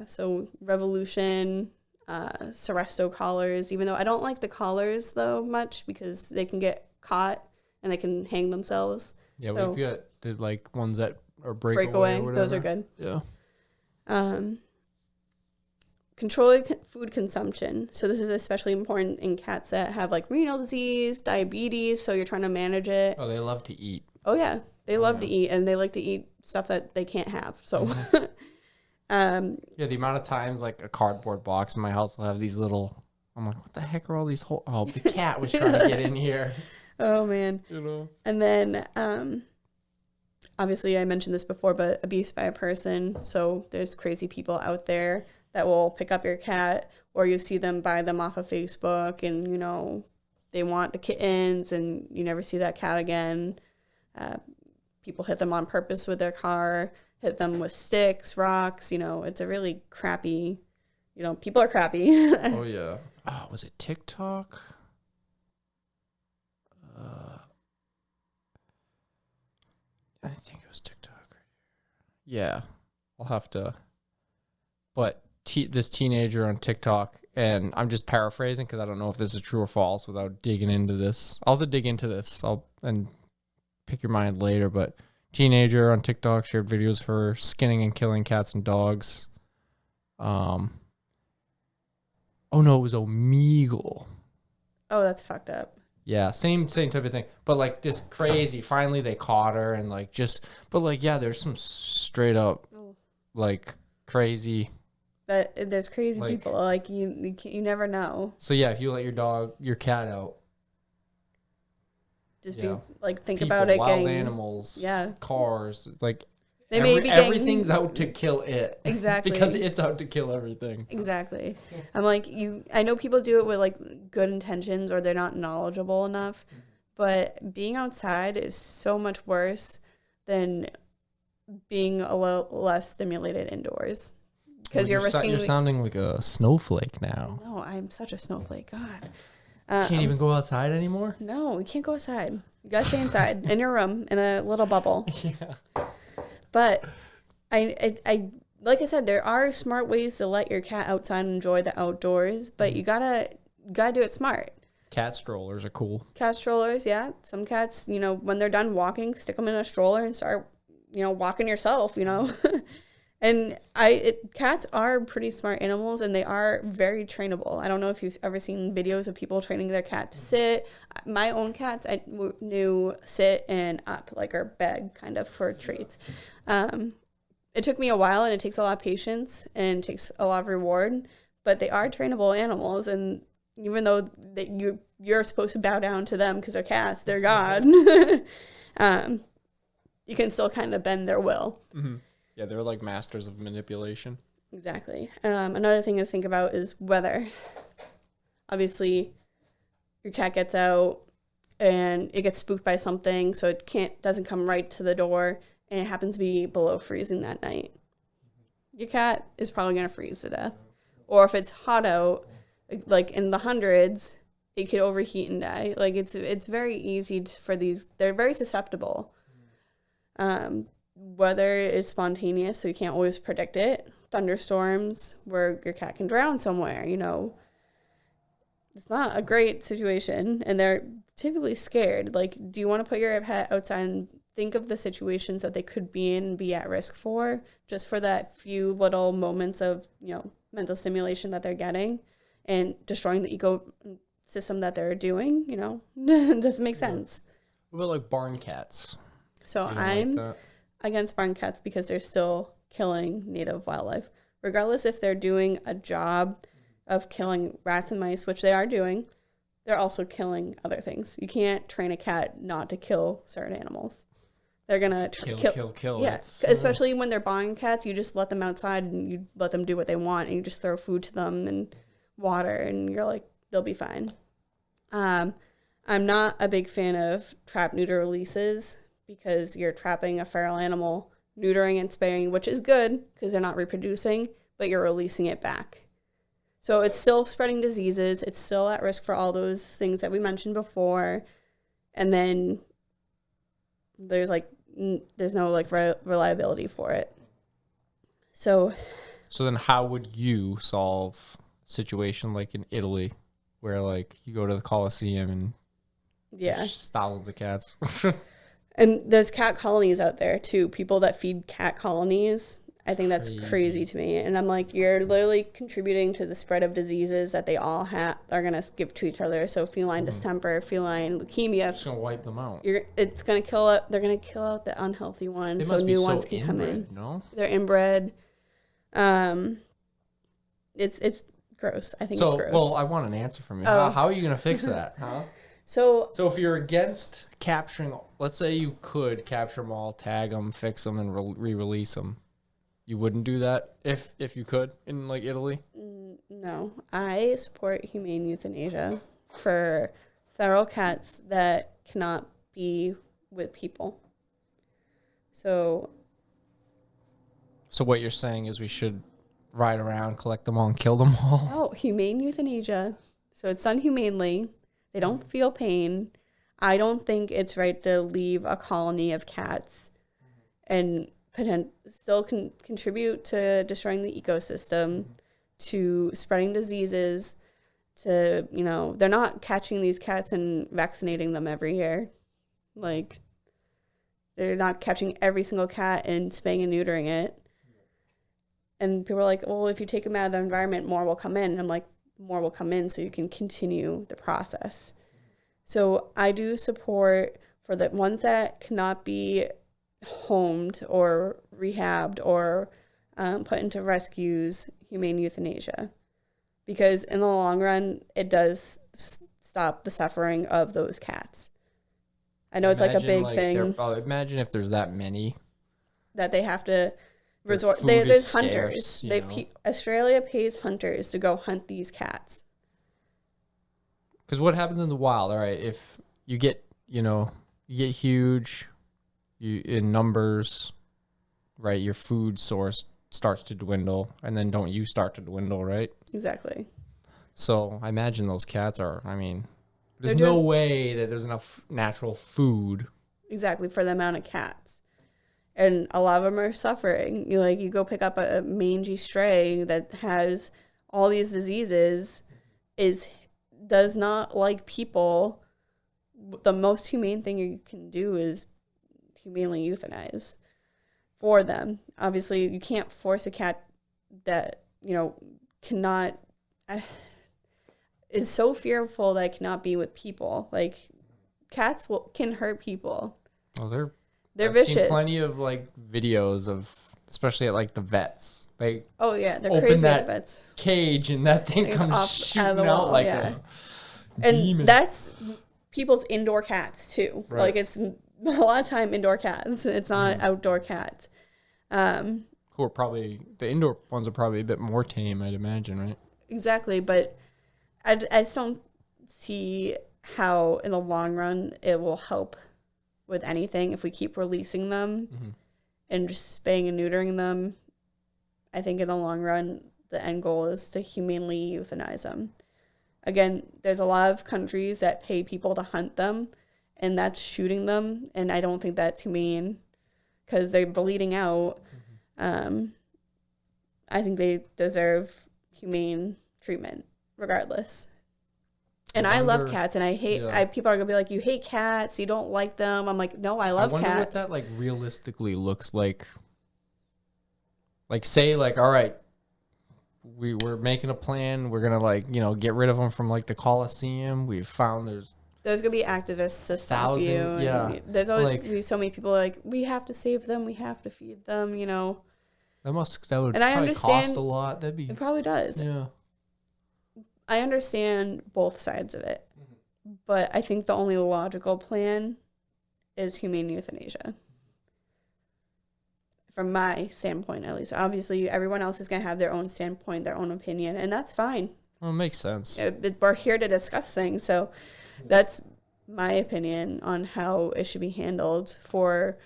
B: So Revolution, Seresto collars, even though I don't like the collars though much because they can get caught and they can hang themselves.
A: Yeah,
B: so,
A: we've got the like ones that are
B: breakaway.
A: or whatever.
B: Those are good.
A: Yeah.
B: Controlling food consumption. So this is especially important in cats that have like renal disease, diabetes. So you're trying to manage it.
A: Oh, they love to eat.
B: Oh yeah, they love to eat, and they like to eat stuff that they can't have. So,
A: yeah, the amount of times like a cardboard box in my house will have these little. I'm like, what the heck are all these holes? Oh, the cat was trying to get in here.
B: Oh man.
A: You know.
B: And then, obviously, I mentioned this before, but abuse by a person. So there's crazy people out there that will pick up your cat, or you see them buy them off of Facebook, and you know they want the kittens, and you never see that cat again. People hit them on purpose with their car, hit them with sticks, rocks. You know, it's a really crappy. You know, people are crappy.
A: Oh yeah. Oh, was it TikTok? I think it was TikTok. Yeah, I'll have to. But this teenager on TikTok, and I'm just paraphrasing because I don't know if this is true or false without digging into this. I'll have to dig into this. And pick your mind later. But teenager on TikTok shared videos for skinning and killing cats and dogs. Oh no, it was Omegle.
B: Oh, that's fucked up.
A: Yeah, same type of thing. But like this crazy, finally they caught her and like but like, yeah, there's some straight up like crazy.
B: That there's crazy people like you never know.
A: So yeah, if you let your cat out,
B: just be like think
A: people,
B: about it.
A: Wild animals,
B: yeah,
A: cars, like everything's out to kill it.
B: Exactly.
A: Because it's out to kill everything.
B: Exactly. I'm like I know people do it with like good intentions or they're not knowledgeable enough, but being outside is so much worse than being a little less stimulated indoors. Because you're risking.
A: You're sounding like a snowflake now.
B: No, I'm such a snowflake. God.
A: You can't even go outside anymore?
B: No, you can't go outside. You gotta stay inside in your room in a little bubble.
A: Yeah.
B: But I like I said, there are smart ways to let your cat outside and enjoy the outdoors, but you gotta do it smart.
A: Cat strollers are cool.
B: Cat strollers, yeah. Some cats, you know, when they're done walking, stick them in a stroller and start, you know, walking yourself, you know. And cats are pretty smart animals, and they are very trainable. I don't know if you've ever seen videos of people training their cat to sit. My own cats, I knew sit and up, like, or beg, kind of, for treats. It took me a while, and it takes a lot of patience, and takes a lot of reward. But they are trainable animals, and even though you're supposed to bow down to them because they're cats, they're God, you can still kind of bend their will.
A: Mm-hmm. Yeah, they're like masters of manipulation.
B: Exactly. Another thing to think about is weather. Obviously, your cat gets out and it gets spooked by something, so it doesn't come right to the door, and it happens to be below freezing that night. Your cat is probably going to freeze to death. Or if it's hot out, like in the hundreds, it could overheat and die. Like it's very easy for these. They're very susceptible. Weather is spontaneous, so you can't always predict it. Thunderstorms where your cat can drown somewhere, you know. It's not a great situation, and they're typically scared. Like, do you want to put your pet outside and think of the situations that they could be in and be at risk for, just for that few little moments of, you know, mental stimulation that they're getting and destroying the ecosystem that they're doing, you know? It doesn't make sense.
A: What about like barn cats?
B: So I'm against barn cats because they're still killing native wildlife. Regardless if they're doing a job of killing rats and mice, which they are doing, they're also killing other things. You can't train a cat not to kill certain animals. They're going to
A: kill.
B: Yeah, especially when they're barn cats, you just let them outside and you let them do what they want, and you just throw food to them and water, and you're like, they'll be fine. I'm not a big fan of trap neuter releases, because you're trapping a feral animal, neutering and spaying, which is good because they're not reproducing, but you're releasing it back. So it's still spreading diseases. It's still at risk for all those things that we mentioned before. And then there's no like reliability for it. So
A: then how would you solve situation like in Italy, where like you go to the Colosseum and there's thousands of cats.
B: And there's cat colonies out there too. People that feed cat colonies. I think that's crazy to me. And I'm like, you're literally contributing to the spread of diseases that they all are going to give to each other. So feline distemper, feline leukemia.
A: It's going to wipe them out.
B: It's going to kill out. They're going to kill out the unhealthy ones. So new ones can come in.
A: No?
B: They're inbred. It's gross. I think it's gross.
A: Well, I want an answer from you. How are you going to fix that? Huh?
B: So
A: if you're against capturing, let's say you could capture them all, tag them, fix them, and re-release them. You wouldn't do that if you could in like Italy?
B: No. I support humane euthanasia for feral cats that cannot be with people. So what you're saying is we should ride around, collect them all, and kill them all? Oh, humane euthanasia. So it's done humanely. They don't feel pain. I don't think it's right to leave a colony of cats and still can contribute to destroying the ecosystem, to spreading diseases, to, they're not catching these cats and vaccinating them every year. Like, they're not catching every single cat and spaying and neutering it. And people are like, well, if you take them out of the environment, more will come in. And I'm like, more will come in so you can continue the process. So I do support for the ones that cannot be homed or rehabbed or put into rescues, humane euthanasia, because in the long run it does stop the suffering of those cats. I know it's like a big thing.
A: Imagine if there's that many
B: that they have to resort. There's hunters. Australia pays hunters to go hunt these cats.
A: Because what happens in the wild? All right, if you get huge. In numbers, right, your food source starts to dwindle, and then don't you start to dwindle, right?
B: Exactly.
A: So I imagine those cats there's no way that there's enough natural food.
B: Exactly, for the amount of cats. And a lot of them are suffering. You go pick up a mangy stray that has all these diseases, does not like people. The most humane thing you can do is humanely euthanize for them. Obviously, you can't force a cat that, cannot, is so fearful that it cannot be with people. Like, cats can hurt people.
A: Oh, they're
B: I've vicious.
A: Seen plenty of videos of, especially at the vets. They're
B: crazy at the vets.
A: Cage and that thing comes shooting out like a demon.
B: And that's people's indoor cats too. Right. It's a lot of time indoor cats. It's not outdoor cats.
A: Who are probably, the indoor ones are probably a bit more tame, I'd imagine, right?
B: Exactly, but I just don't see how in the long run it will help with anything if we keep releasing them and just spaying and neutering them. I think in the long run, the end goal is to humanely euthanize them. Again, there's a lot of countries that pay people to hunt them, and that's shooting them, and I don't think that's humane because they're bleeding out. I think they deserve humane treatment regardless. And I love cats, and I hate. People are gonna be like, "You hate cats. You don't like them." I'm like, "No, I love cats." I wonder
A: what that realistically looks like. Say all right, we're making a plan. We're gonna get rid of them from the Colosseum. We've found there's
B: gonna be activists to stop you.
A: Yeah,
B: there's always be so many people we have to save them. We have to feed them.
A: That would probably cost a lot.
B: It probably does.
A: Yeah.
B: I understand both sides of it, but I think the only logical plan is humane euthanasia. From my standpoint, at least. Obviously, everyone else is going to have their own standpoint, their own opinion, and that's fine.
A: Well, it makes sense.
B: We're here to discuss things, so that's my opinion on how it should be handled for,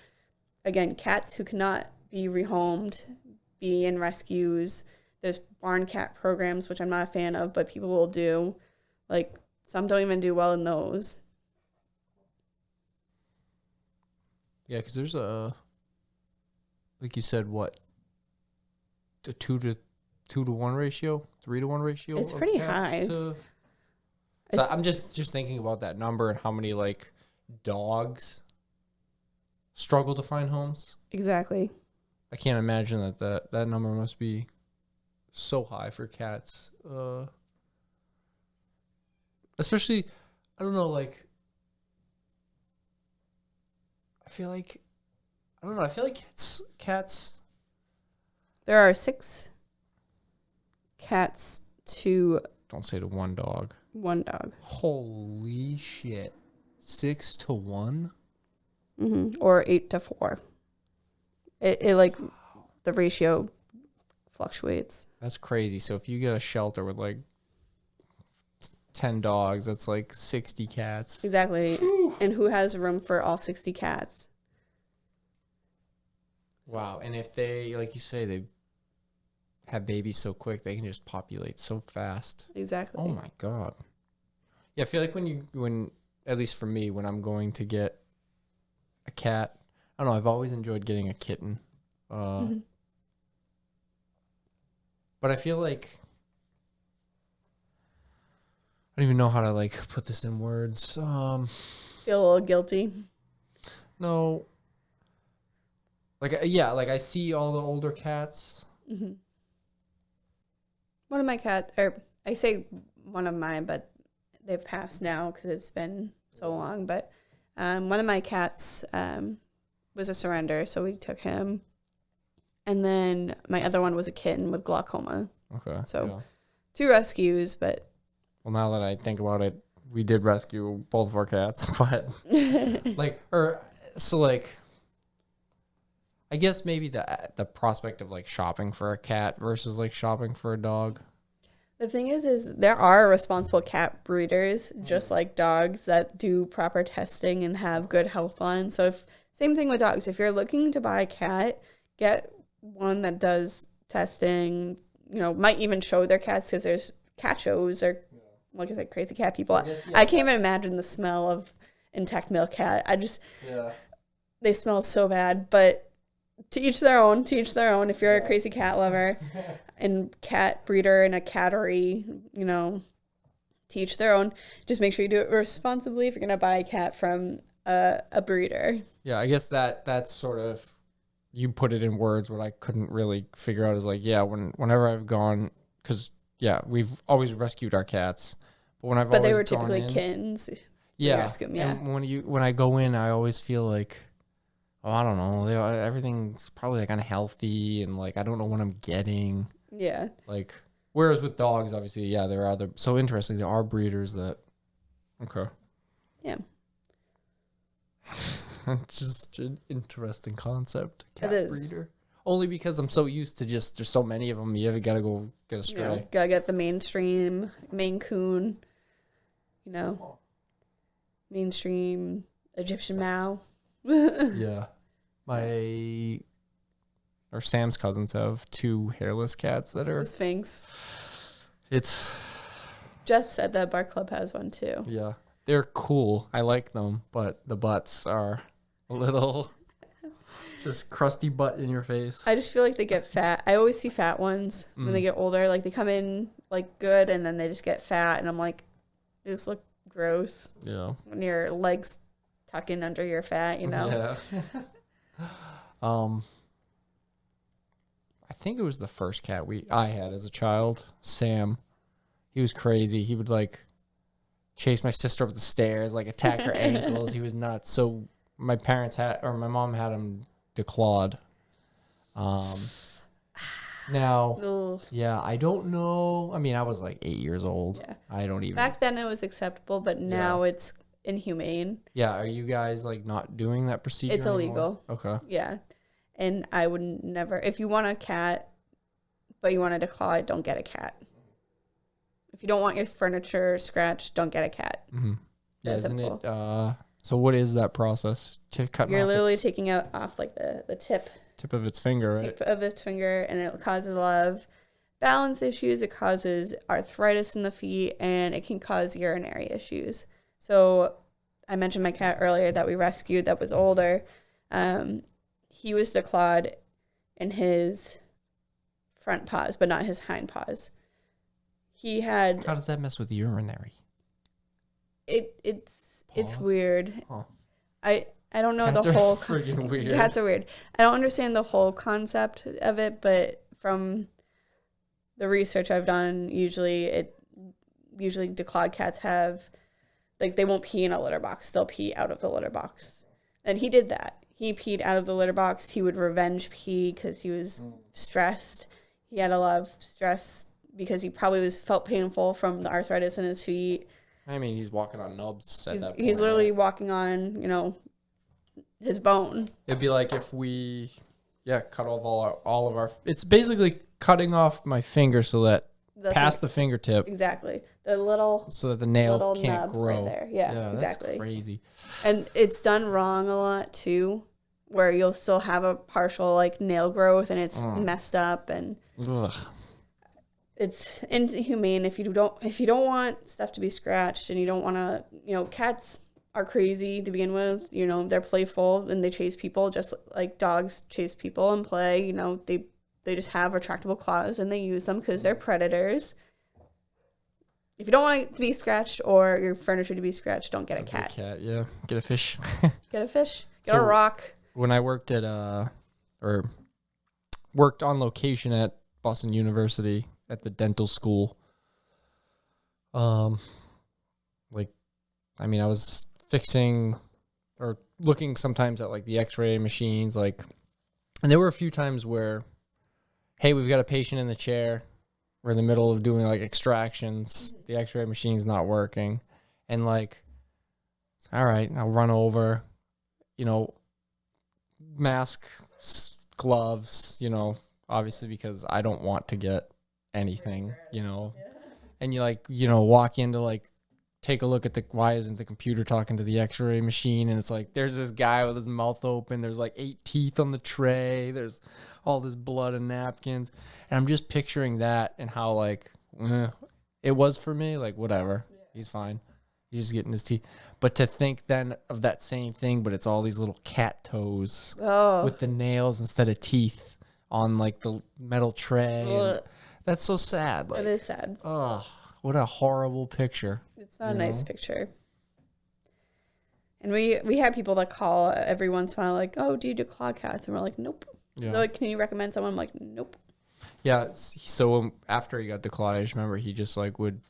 B: again, cats who cannot be rehomed, be in rescues. There's barn cat programs, which I'm not a fan of, but people will do. Some don't even do well in those.
A: Yeah, because there's like you said, what, a 2 to 1 ratio 3-to-1 ratio.
B: It's
A: of
B: pretty
A: cats
B: high.
A: So I'm just thinking about that number and how many like dogs struggle to find homes.
B: Exactly.
A: I can't imagine that number must be so high for cats. Especially, I don't know, like, I feel like cats.
B: There are 6 cats to
A: Don't say to 1 dog.
B: 1 dog.
A: Holy shit. 6 to 1?
B: Or 8 to 4. It like, the ratio fluctuates.
A: That's crazy. So if you get a shelter with like 10 dogs, that's like 60 cats.
B: Exactly. Whew. And who has room for all 60 cats?
A: Wow. And if they, like you say, they have babies so quick, they can just populate so fast.
B: Exactly.
A: Oh my God. Yeah, I feel like when at least for me, when I'm going to get a cat, I don't know, I've always enjoyed getting a kitten. But I feel like I don't even know how to like put this in words.
B: Feel a little guilty.
A: No. Like, yeah, like I see all the older cats.
B: One of my cats, or I say one of mine, but they've passed now because it's been so long. But one of my cats was a surrender, so we took him. And then my other one was a kitten with glaucoma.
A: Okay.
B: So 2 rescues, but...
A: Well, now that I think about it, we did rescue both of our cats, but I guess maybe the prospect of like shopping for a cat versus like shopping for a dog.
B: The thing is there are responsible cat breeders, just like dogs, that do proper testing and have good health lines. So same thing with dogs. If you're looking to buy a cat, get one that does testing, might even show their cats, because there's cat shows. They're, like I said, crazy cat people. I can't even imagine the smell of intact male cat. They smell so bad, but to each their own. If you're a crazy cat lover and cat breeder in a cattery, to each their own. Just make sure you do it responsibly if you're going to buy a cat from a breeder.
A: Yeah, I guess that's sort of, you put it in words, what I couldn't really figure out is like, yeah, whenever I've gone, because, yeah, we've always rescued our cats. But
B: they were typically kittens.
A: Yeah. And when I go in, I always feel like, oh, I don't know, everything's probably like unhealthy, and like I don't know what I'm getting.
B: Yeah.
A: Like, whereas with dogs, obviously, yeah, there are so interesting. There are breeders that. Okay.
B: Yeah.
A: It's just an interesting concept. Cat
B: it is.
A: Breeder. Only because I'm so used to just, there's so many of them. You got to go get a stray.
B: Gotta get the mainstream Maine Coon. Mainstream Egyptian Mau.
A: Yeah. Sam's cousins have 2 hairless cats that are...
B: Sphinx.
A: It's...
B: Jess said that Bar Club has one too.
A: Yeah. They're cool. I like them, but the butts are a little... just crusty butt in your face.
B: I just feel like they get fat. I always see fat ones when they get older. Like, they come in, like, good, and then they just get fat, and I'm like, they just look gross. Yeah. When your legs tuck in under your fat,
A: Yeah. I think it was the first cat I had as a child, Sam. He was crazy. He would like chase my sister up the stairs, like attack her ankles. He was nuts. So my mom had him declawed. Now, yeah, I don't know. I mean, I was like 8 years old. Yeah. I don't even.
B: Back then it was acceptable, but now it's inhumane.
A: Yeah. Are you guys like not doing that procedure?
B: It's illegal.
A: Okay.
B: Yeah. And I would never, if you want a cat, but you want to declaw it, don't get a cat. If you don't want your furniture scratched, don't get a cat.
A: Mm-hmm. Yeah, isn't it? So what is that process to cut?
B: You're literally taking off like the tip
A: of its finger, right?
B: Tip of its finger, and it causes a lot of balance issues. It causes arthritis in the feet, and it can cause urinary issues. So I mentioned my cat earlier that we rescued that was older. He was declawed in his front paws, but not his hind paws. he had
A: How does that mess with urinary?
B: it's weird.
A: Huh.
B: I don't know
A: Cats
B: the
A: are
B: whole
A: freaking weird.
B: Cats are weird. I don't understand the whole concept of it, but from the research I've done, usually declawed cats have, like, they won't pee in a litter box. They'll pee out of the litter box. And he did that. He peed out of the litter box. He would revenge pee because he was stressed. He had a lot of stress because he probably felt painful from the arthritis in his feet.
A: I mean, he's walking on nubs at that point.
B: He's literally walking on, his bone.
A: It'd be like if we, cut off all of our. It's basically cutting off my finger so that past the fingertip.
B: Exactly. The little.
A: So that the nail can't
B: nub
A: grow.
B: right there. Yeah, exactly.
A: That's crazy.
B: And it's done wrong a lot too, where you'll still have a partial like nail growth and it's messed up and.
A: Ugh.
B: It's inhumane if you don't want stuff to be scratched and you don't want to, cats are crazy to begin with. They're playful and they chase people just like dogs chase people and play. They just have retractable claws and they use them because they're predators. If you don't want it to be scratched or your furniture to be scratched, don't get a cat.
A: Yeah. Get a fish.
B: Get a fish. Get a rock.
A: When I worked worked on location at Boston University at the dental school, I was fixing or looking sometimes at like the x-ray machines, and there were a few times where, hey, we've got a patient in the chair, we're in the middle of doing like extractions, the x-ray machine's not working, and all right, I'll run over, mask, gloves, obviously because I don't want to get anything, and you walk in to take a look at why isn't the computer talking to the x-ray machine, and it's like there's this guy with his mouth open, there's 8 teeth on the tray, there's all this blood and napkins, and I'm just picturing that and how it was for me, whatever, he's fine, he's just getting his teeth. But to think then of that same thing, but it's all these little cat toes with the nails instead of teeth on the metal tray. That's so sad.
B: It is sad.
A: Oh, what a horrible picture.
B: It's not a nice picture. And we have people that call every once in a while oh, do you do claw cats? And we're like, nope. Yeah. They're like, can you recommend someone? I'm like, nope. Yeah,
A: so after he got declawed, I just remember he just would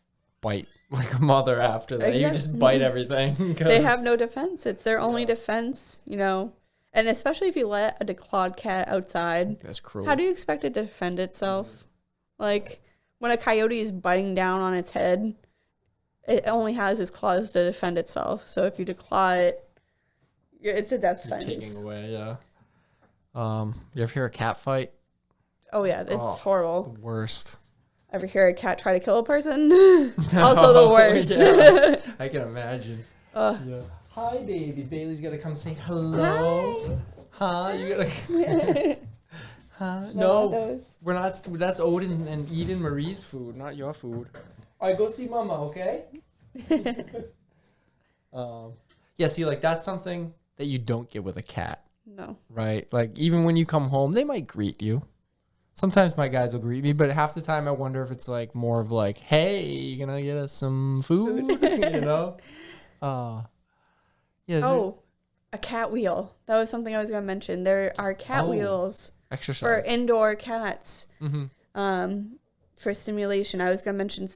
A: bite like a mother after that. He would just bite everything.
B: They have no defense. It's their only defense, And especially if you let a declawed cat outside.
A: That's cruel.
B: How do you expect it to defend itself? When a coyote is biting down on its head, it only has its claws to defend itself. So if you declaw it, it's a death sentence.
A: Taking away, yeah. You ever hear a cat fight?
B: Oh, yeah. It's horrible.
A: The worst.
B: Ever hear a cat try to kill a person? Also the worst.
A: Yeah, I can imagine. Yeah. Hi, babies. Bailey's got to come say hello. Hi. You got to... No, we're not. That's Odin and Eden Marie's food, not your food. All right, go see Mama, okay? See, that's something that you don't get with a cat.
B: No.
A: Right? Even when you come home, they might greet you. Sometimes my guys will greet me, but half the time I wonder if it's more of hey, you gonna get us some food?
B: A cat wheel. That was something I was gonna mention. There are cat wheels.
A: Exercise.
B: For indoor cats.
A: Mm-hmm.
B: For stimulation. I was going to mention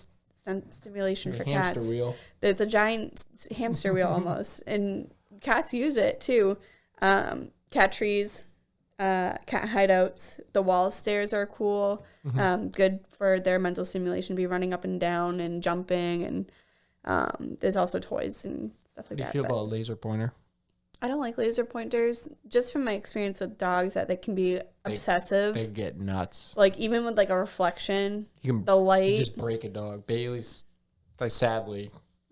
B: stimulation for cats.
A: Hamster wheel.
B: It's a giant hamster wheel almost. And cats use it too. Cat trees, cat hideouts. The wall stairs are cool. Mm-hmm. Good for their mental stimulation, be running up and down and jumping. And there's also toys and stuff like that.
A: How do you feel about a laser pointer?
B: I don't like laser pointers, just from my experience with dogs, that they can be obsessive.
A: They get nuts.
B: Even with a reflection,
A: the light. You just break a dog. Bailey's, sadly.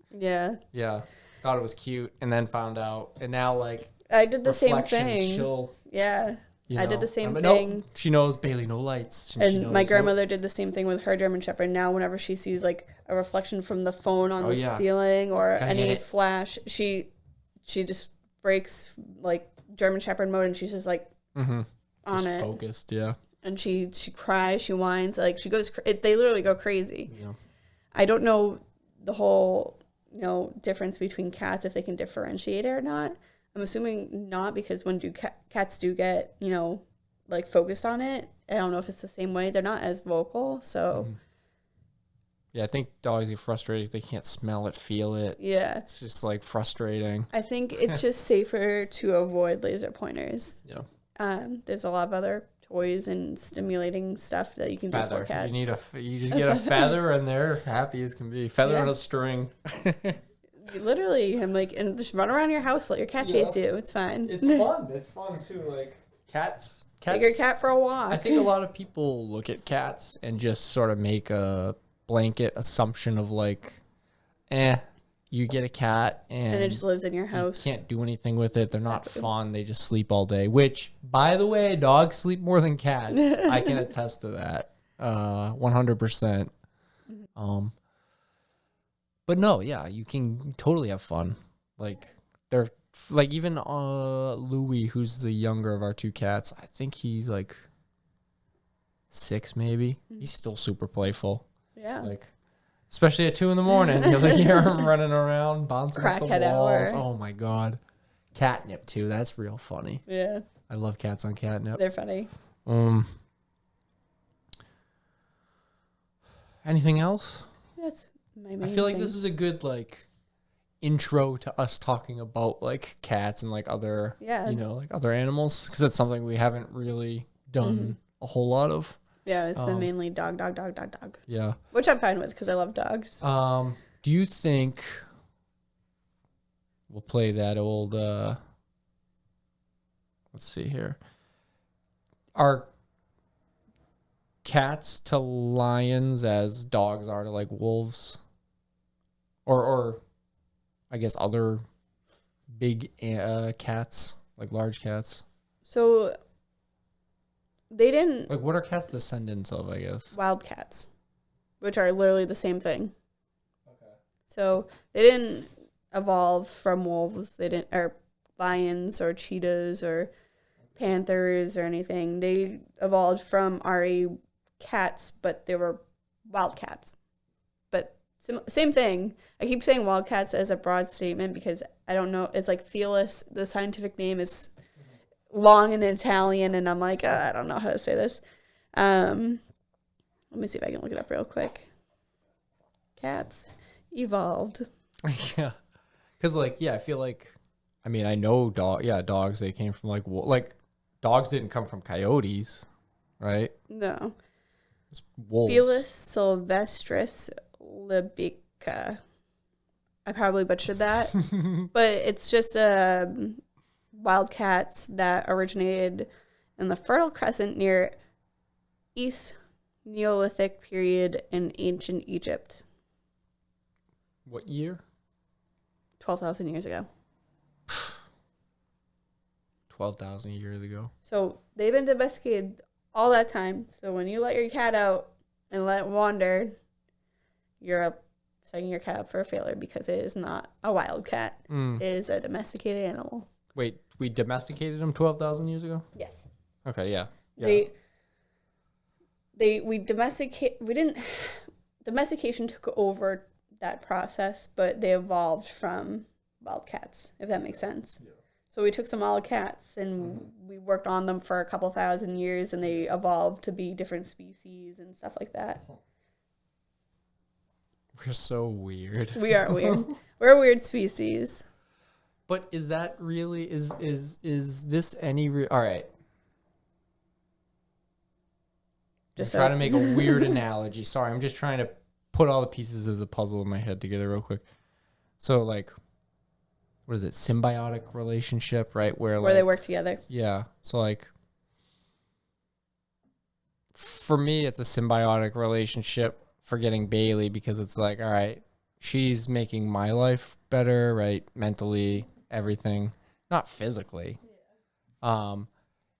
B: Yeah.
A: Yeah. Thought it was cute and then found out. And now,
B: I did the same thing.
A: She'll,
B: I did the same thing.
A: No, she knows, Bailey, no lights.
B: And my grandmother did the same thing with her German Shepherd. Now, whenever she sees a reflection from the phone on the ceiling or any flash, she just breaks German Shepherd mode, and she's just on
A: just
B: it,
A: focused, yeah.
B: And she cries, she whines, she goes. They literally go crazy. I don't know the whole, difference between cats, if they can differentiate it or not. I'm assuming not, because when cats do get, like focused on it, I don't know if it's the same way. They're not as vocal, so.
A: Mm-hmm. Yeah, I think dogs get frustrated if they can't smell it, feel it.
B: Yeah.
A: It's just like frustrating.
B: I think it's just safer to avoid laser pointers.
A: Yeah.
B: There's a lot of other toys and stimulating stuff that you can do for cats.
A: You just get a feather and they're happy as can be. Feather and a string.
B: Literally, I'm like, and just run around your house, let your cat chase you. It's fine.
A: It's fun. It's fun too. Like cats.
B: Take your cat for a walk.
A: I think a lot of people look at cats and just sort of make a blanket assumption of like, you get a cat and
B: it just lives in your house.
A: You can't do anything with it. They're not fun. They just sleep all day. Which, by the way, dogs sleep more than cats. I can attest to that, 100%. But no, yeah, you can totally have fun. Like they're like even Louis, who's the younger of our two cats. I think he's like 6, maybe. He's still super playful.
B: Yeah.
A: Like, especially at 2 a.m. You'll like hear him running around, bouncing off the walls.
B: Hour.
A: Oh my god. Catnip too. That's real funny.
B: Yeah.
A: I love cats on catnip.
B: They're funny.
A: Anything else?
B: That's my main
A: I feel like
B: thing.
A: this is a good like intro to us talking about like cats and like other like other animals, because it's something we haven't really done a whole lot of.
B: Yeah, it's been mainly dog.
A: Yeah.
B: Which I'm fine with because I love dogs.
A: Do you think we'll play that old let's see here. Are cats to lions as dogs are to like wolves? Or I guess other big cats, like large cats?
B: So they didn't...
A: Like, what are cats descendants of, I guess?
B: Wildcats, which are literally the same thing.
A: Okay.
B: So they didn't evolve from wolves. They didn't, or lions or cheetahs or panthers or anything. They evolved from RA cats, but they were wildcats. But same thing. I keep saying wildcats as a broad statement because I don't know. It's like Felis. The scientific name is long in Italian, and I'm like, I don't know how to say this. Let me see if I can look it up real quick. Cats evolved.
A: Yeah. Because, like, yeah, I feel like, I mean, I know dogs, they came from, like, dogs didn't come from coyotes, right?
B: No.
A: Just wolves.
B: Felis sylvestris libica. I probably butchered that. But it's just wildcats that originated in the Fertile Crescent near East Neolithic period in ancient Egypt.
A: What year?
B: 12,000 years ago.
A: 12,000 years ago.
B: So they've been domesticated all that time. So when you let your cat out and let it wander, you're setting your cat up for a failure because it is not a wild cat. It is a domesticated animal.
A: Wait, we domesticated them 12,000 years ago?
B: Yes.
A: Okay, yeah.
B: Domestication took over that process, but they evolved from wildcats, if that makes sense. Yeah. So we took some wild cats and we worked on them for a couple thousand years, and they evolved to be different species and stuff like that.
A: We're so weird.
B: We are weird. We're a weird species.
A: But is that really is this any all right? Just trying to make a weird analogy. Sorry, I'm just trying to put all the pieces of the puzzle in my head together real quick. So, like, what is it? Symbiotic relationship, right? Where
B: they work together.
A: Yeah. So, like, for me, it's a symbiotic relationship for getting Bailey, because it's like, all right, she's making my life better, right? Mentally, everything, not physically.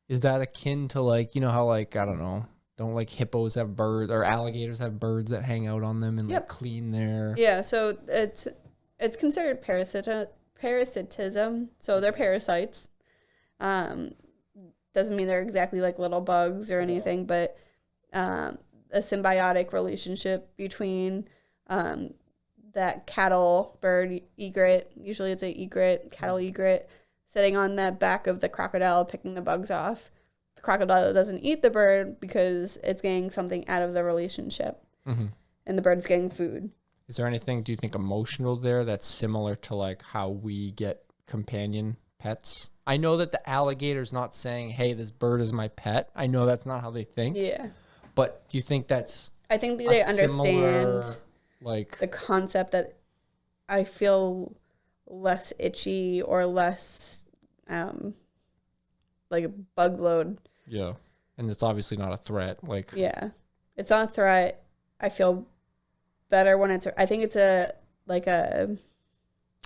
A: Is that akin to, like, you know how, like, I don't know, don't like hippos have birds, or alligators have birds that hang out on them and like clean their...
B: Yeah, so it's considered parasitism. So they're parasites. Doesn't mean they're exactly like little bugs or anything, but a symbiotic relationship between that cattle bird egret, usually it's a egret, cattle egret, sitting on the back of the crocodile picking the bugs off. The crocodile doesn't eat the bird because it's getting something out of the relationship, and the bird's getting food.
A: Is there anything, do you think, emotional there that's similar to like how we get companion pets? I know that the alligator's not saying, hey, this bird is my pet. I know that's not how they think.
B: Yeah.
A: But do you think that's
B: I think they understand
A: similar, like
B: the concept that I feel less itchy or less like a bug load.
A: Yeah. And it's obviously not a threat. Like
B: yeah. It's not a threat. I feel better when it's I think it's a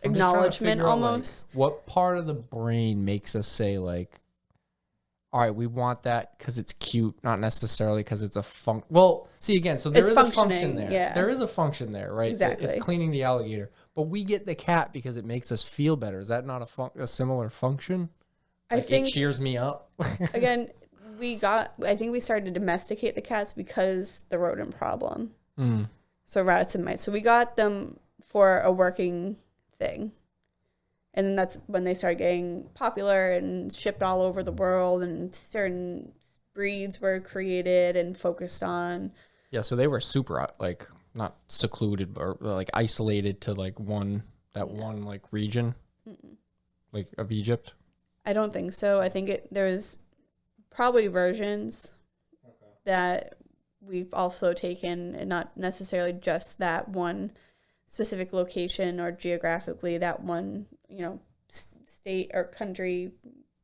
B: acknowledgement almost.
A: Like, what part of the brain makes us say like, all right, we want that because it's cute, not necessarily because it's a well, see again, so there is a function there.
B: Yeah.
A: There is a function there, right?
B: Exactly.
A: It's cleaning the alligator, but we get the cat because it makes us feel better. Is that not a similar function? Like, I think it cheers me up.
B: Again, I think we started to domesticate the cats because the rodent problem. So rats and mice. So we got them for a working thing. And then that's when they started getting popular and shipped all over the world, and certain breeds were created and focused on.
A: Yeah, so they were super, like, not secluded, but like isolated to like one like region, like of Egypt.
B: I don't think so. I think there's probably versions that we've also taken, and not necessarily just that one specific location or geographically that one, state or country,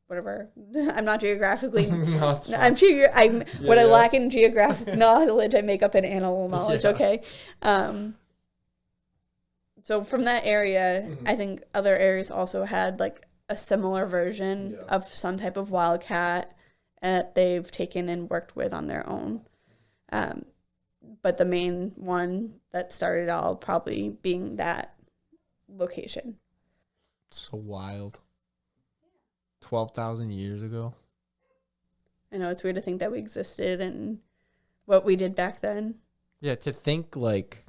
B: whatever. I'm not geographically. No, it's fine. I lack in geographic knowledge, I make up in animal knowledge. Yeah. Okay. So from that area, I think other areas also had like a similar version of some type of wildcat that they've taken and worked with on their own. But the main one that started all probably being that location.
A: So wild. 12,000 years ago.
B: I know, it's weird to think that we existed and what we did back then.
A: Yeah, to think like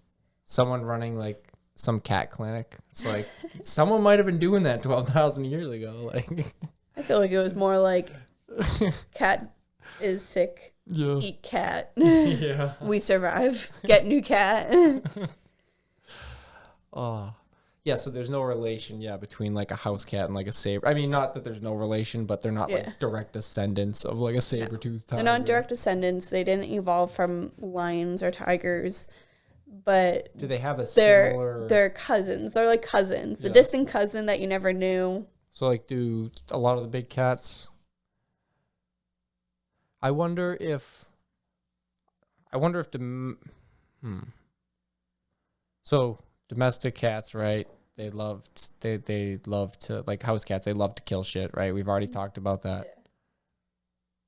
A: someone running like some cat clinic. It's like someone might have been doing that 12,000 years ago. Like
B: I feel like it was more like cat is sick.
A: Yeah.
B: Eat cat.
A: Yeah.
B: We survive. Get new cat.
A: Oh. Yeah, so there's no relation, between like a house cat and like a saber. I mean, not that there's no relation, but they're not like direct descendants of like a saber-toothed tiger.
B: They're not direct descendants. They didn't evolve from lions or tigers, but
A: do they have a similar?
B: They're cousins. They're like cousins. The distant cousin that you never knew. So
A: like, do a lot of the big cats? I wonder if So domestic cats, right? They love to, like house cats, they love to kill shit, right? We've already talked about that. Yeah.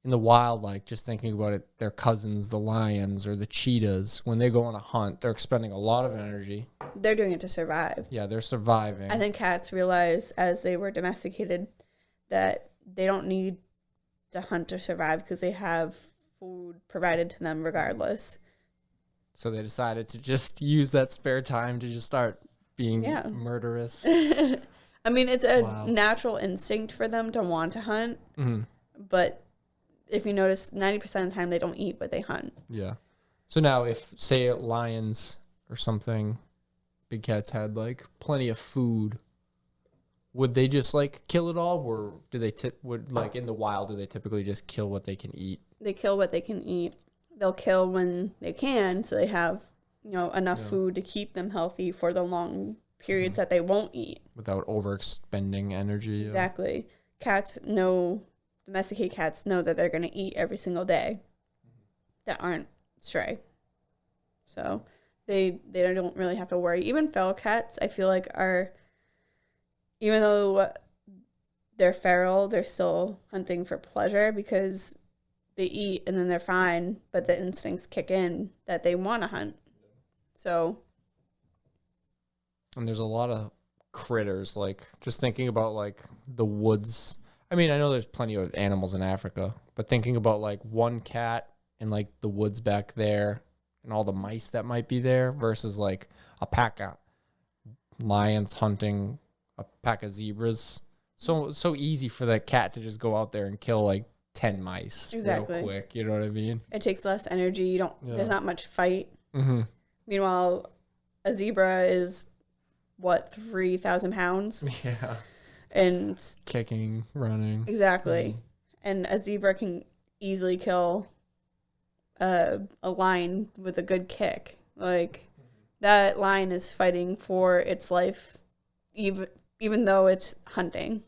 A: In the wild, like just thinking about it, their cousins, the lions or the cheetahs, when they go on a hunt, they're expending a lot of energy.
B: They're doing it to survive.
A: Yeah, they're surviving.
B: I think cats realized as they were domesticated that they don't need to hunt to survive because they have food provided to them regardless. So
A: they decided to just use that spare time to just start being murderous.
B: I mean, it's a natural instinct for them to want to hunt. Mm-hmm. But if you notice, 90% of the time they don't eat, but they hunt. Yeah.
A: So now if, say, lions or something, big cats had, like, plenty of food, would they just, like, kill it all? Or do they, in the wild, do they typically just kill what they can eat?
B: They kill what they can eat. They'll kill when they can, so they have enough food to keep them healthy for the long periods that they won't eat.
A: Without overexpending energy.
B: Exactly. Domesticated cats know that they're going to eat every single day that aren't stray. So they don't really have to worry. Even feral cats, I feel like even though they're feral, they're still hunting for pleasure because they eat and then they're fine, but the instincts kick in that they want to hunt. So.
A: And there's a lot of critters, like just thinking about like the woods. I mean, I know there's plenty of animals in Africa, but thinking about like one cat in like the woods back there and all the mice that might be there versus like a pack of lions hunting a pack of zebras. So easy for the cat to just go out there and kill like 10 mice real quick. You know what I mean?
B: It takes less energy. You don't.
A: Yeah.
B: There's not much fight.
A: Mm-hmm.
B: Meanwhile, a zebra is what 3,000 pounds.
A: Yeah.
B: And
A: Kicking, running.
B: Exactly. And a zebra can easily kill a lion with a good kick. Like that lion is fighting for its life, even though it's hunting.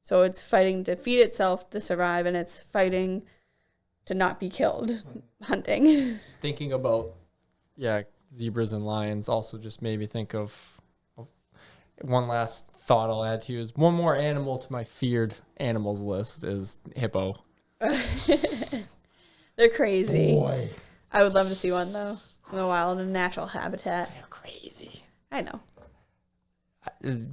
B: So it's fighting to feed itself to survive, and it's fighting to not be killed hunting.
A: Thinking about, zebras and lions also just made me think of one last thought I'll add to you is one more animal to my feared animals list is hippo.
B: They're crazy.
A: Boy.
B: I would love to see one, though, in the wild, in a natural habitat.
A: They're crazy.
B: I know.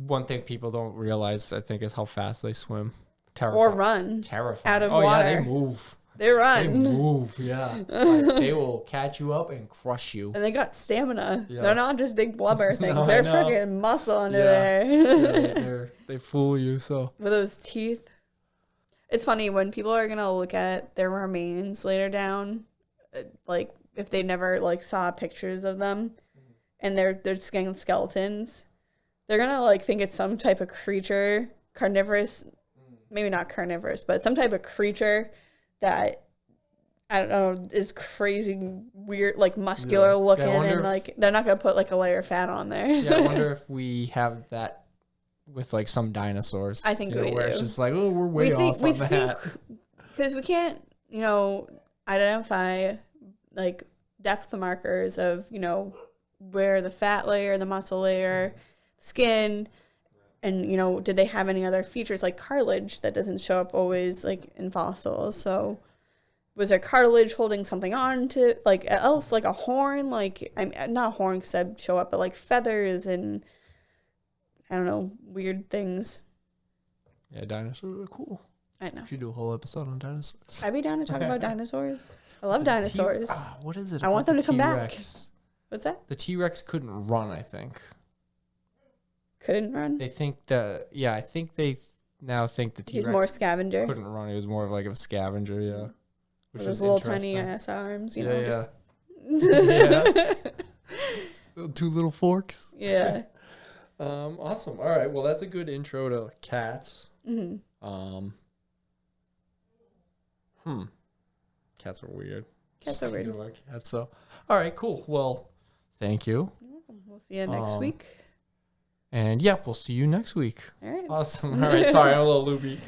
A: One thing people don't realize, I think, is how fast they swim.
B: Or run.
A: Terrifying.
B: Out of
A: water.
B: water.
A: Yeah, they move.
B: They run.
A: They move, yeah. Like, they will catch you up and crush you.
B: And they got stamina.
A: Yeah.
B: They're not just big blubber things.
A: No,
B: They're
A: I know.
B: freaking muscle under
A: Yeah.
B: there.
A: They fool you, so.
B: With those teeth. It's funny when people are going to look at their remains later down, like if they never like saw pictures of them and they're skeletons, they're going to like think it's some type of creature, carnivorous, maybe not carnivorous, but some type of creature that, I don't know, is crazy, weird, like muscular looking, and like they're not going to put like a layer of fat on there.
A: Yeah, I wonder if we have that with like some dinosaurs.
B: I think we
A: where
B: do.
A: It's just like, oh, we're way off on that.
B: Because we can't, identify like depth markers of, where the fat layer, the muscle layer, skin, and, did they have any other features like cartilage that doesn't show up always like in fossils? So was there cartilage holding something on to like else, like a horn, like not a horn because that'd show up, but like feathers and I don't know, weird things.
A: Yeah, dinosaurs are cool.
B: I know.
A: We should do a whole episode on dinosaurs.
B: I'd be down to talk about dinosaurs. I love dinosaurs.
A: What is it?
B: I want them to come back.
A: T-Rex?
B: What's that?
A: The T-Rex couldn't run, I think.
B: Couldn't run?
A: I think I think they now think the T-Rex
B: He's more scavenger.
A: couldn't run. He was more of like a scavenger, yeah. Which
B: Those
A: was
B: little
A: interesting.
B: tiny ass arms,
A: Yeah.
B: just
A: Yeah. Two little forks.
B: yeah.
A: Awesome. All right. Well, that's a good intro to cats.
B: Mm-hmm.
A: Cats are weird.
B: Cats
A: Just
B: are weird.
A: thinking about cats. So, all right, cool. Well, thank you.
B: We'll see you next week.
A: And yeah, we'll see you next week.
B: All right.
A: Awesome. All right. Sorry, I'm a little loopy.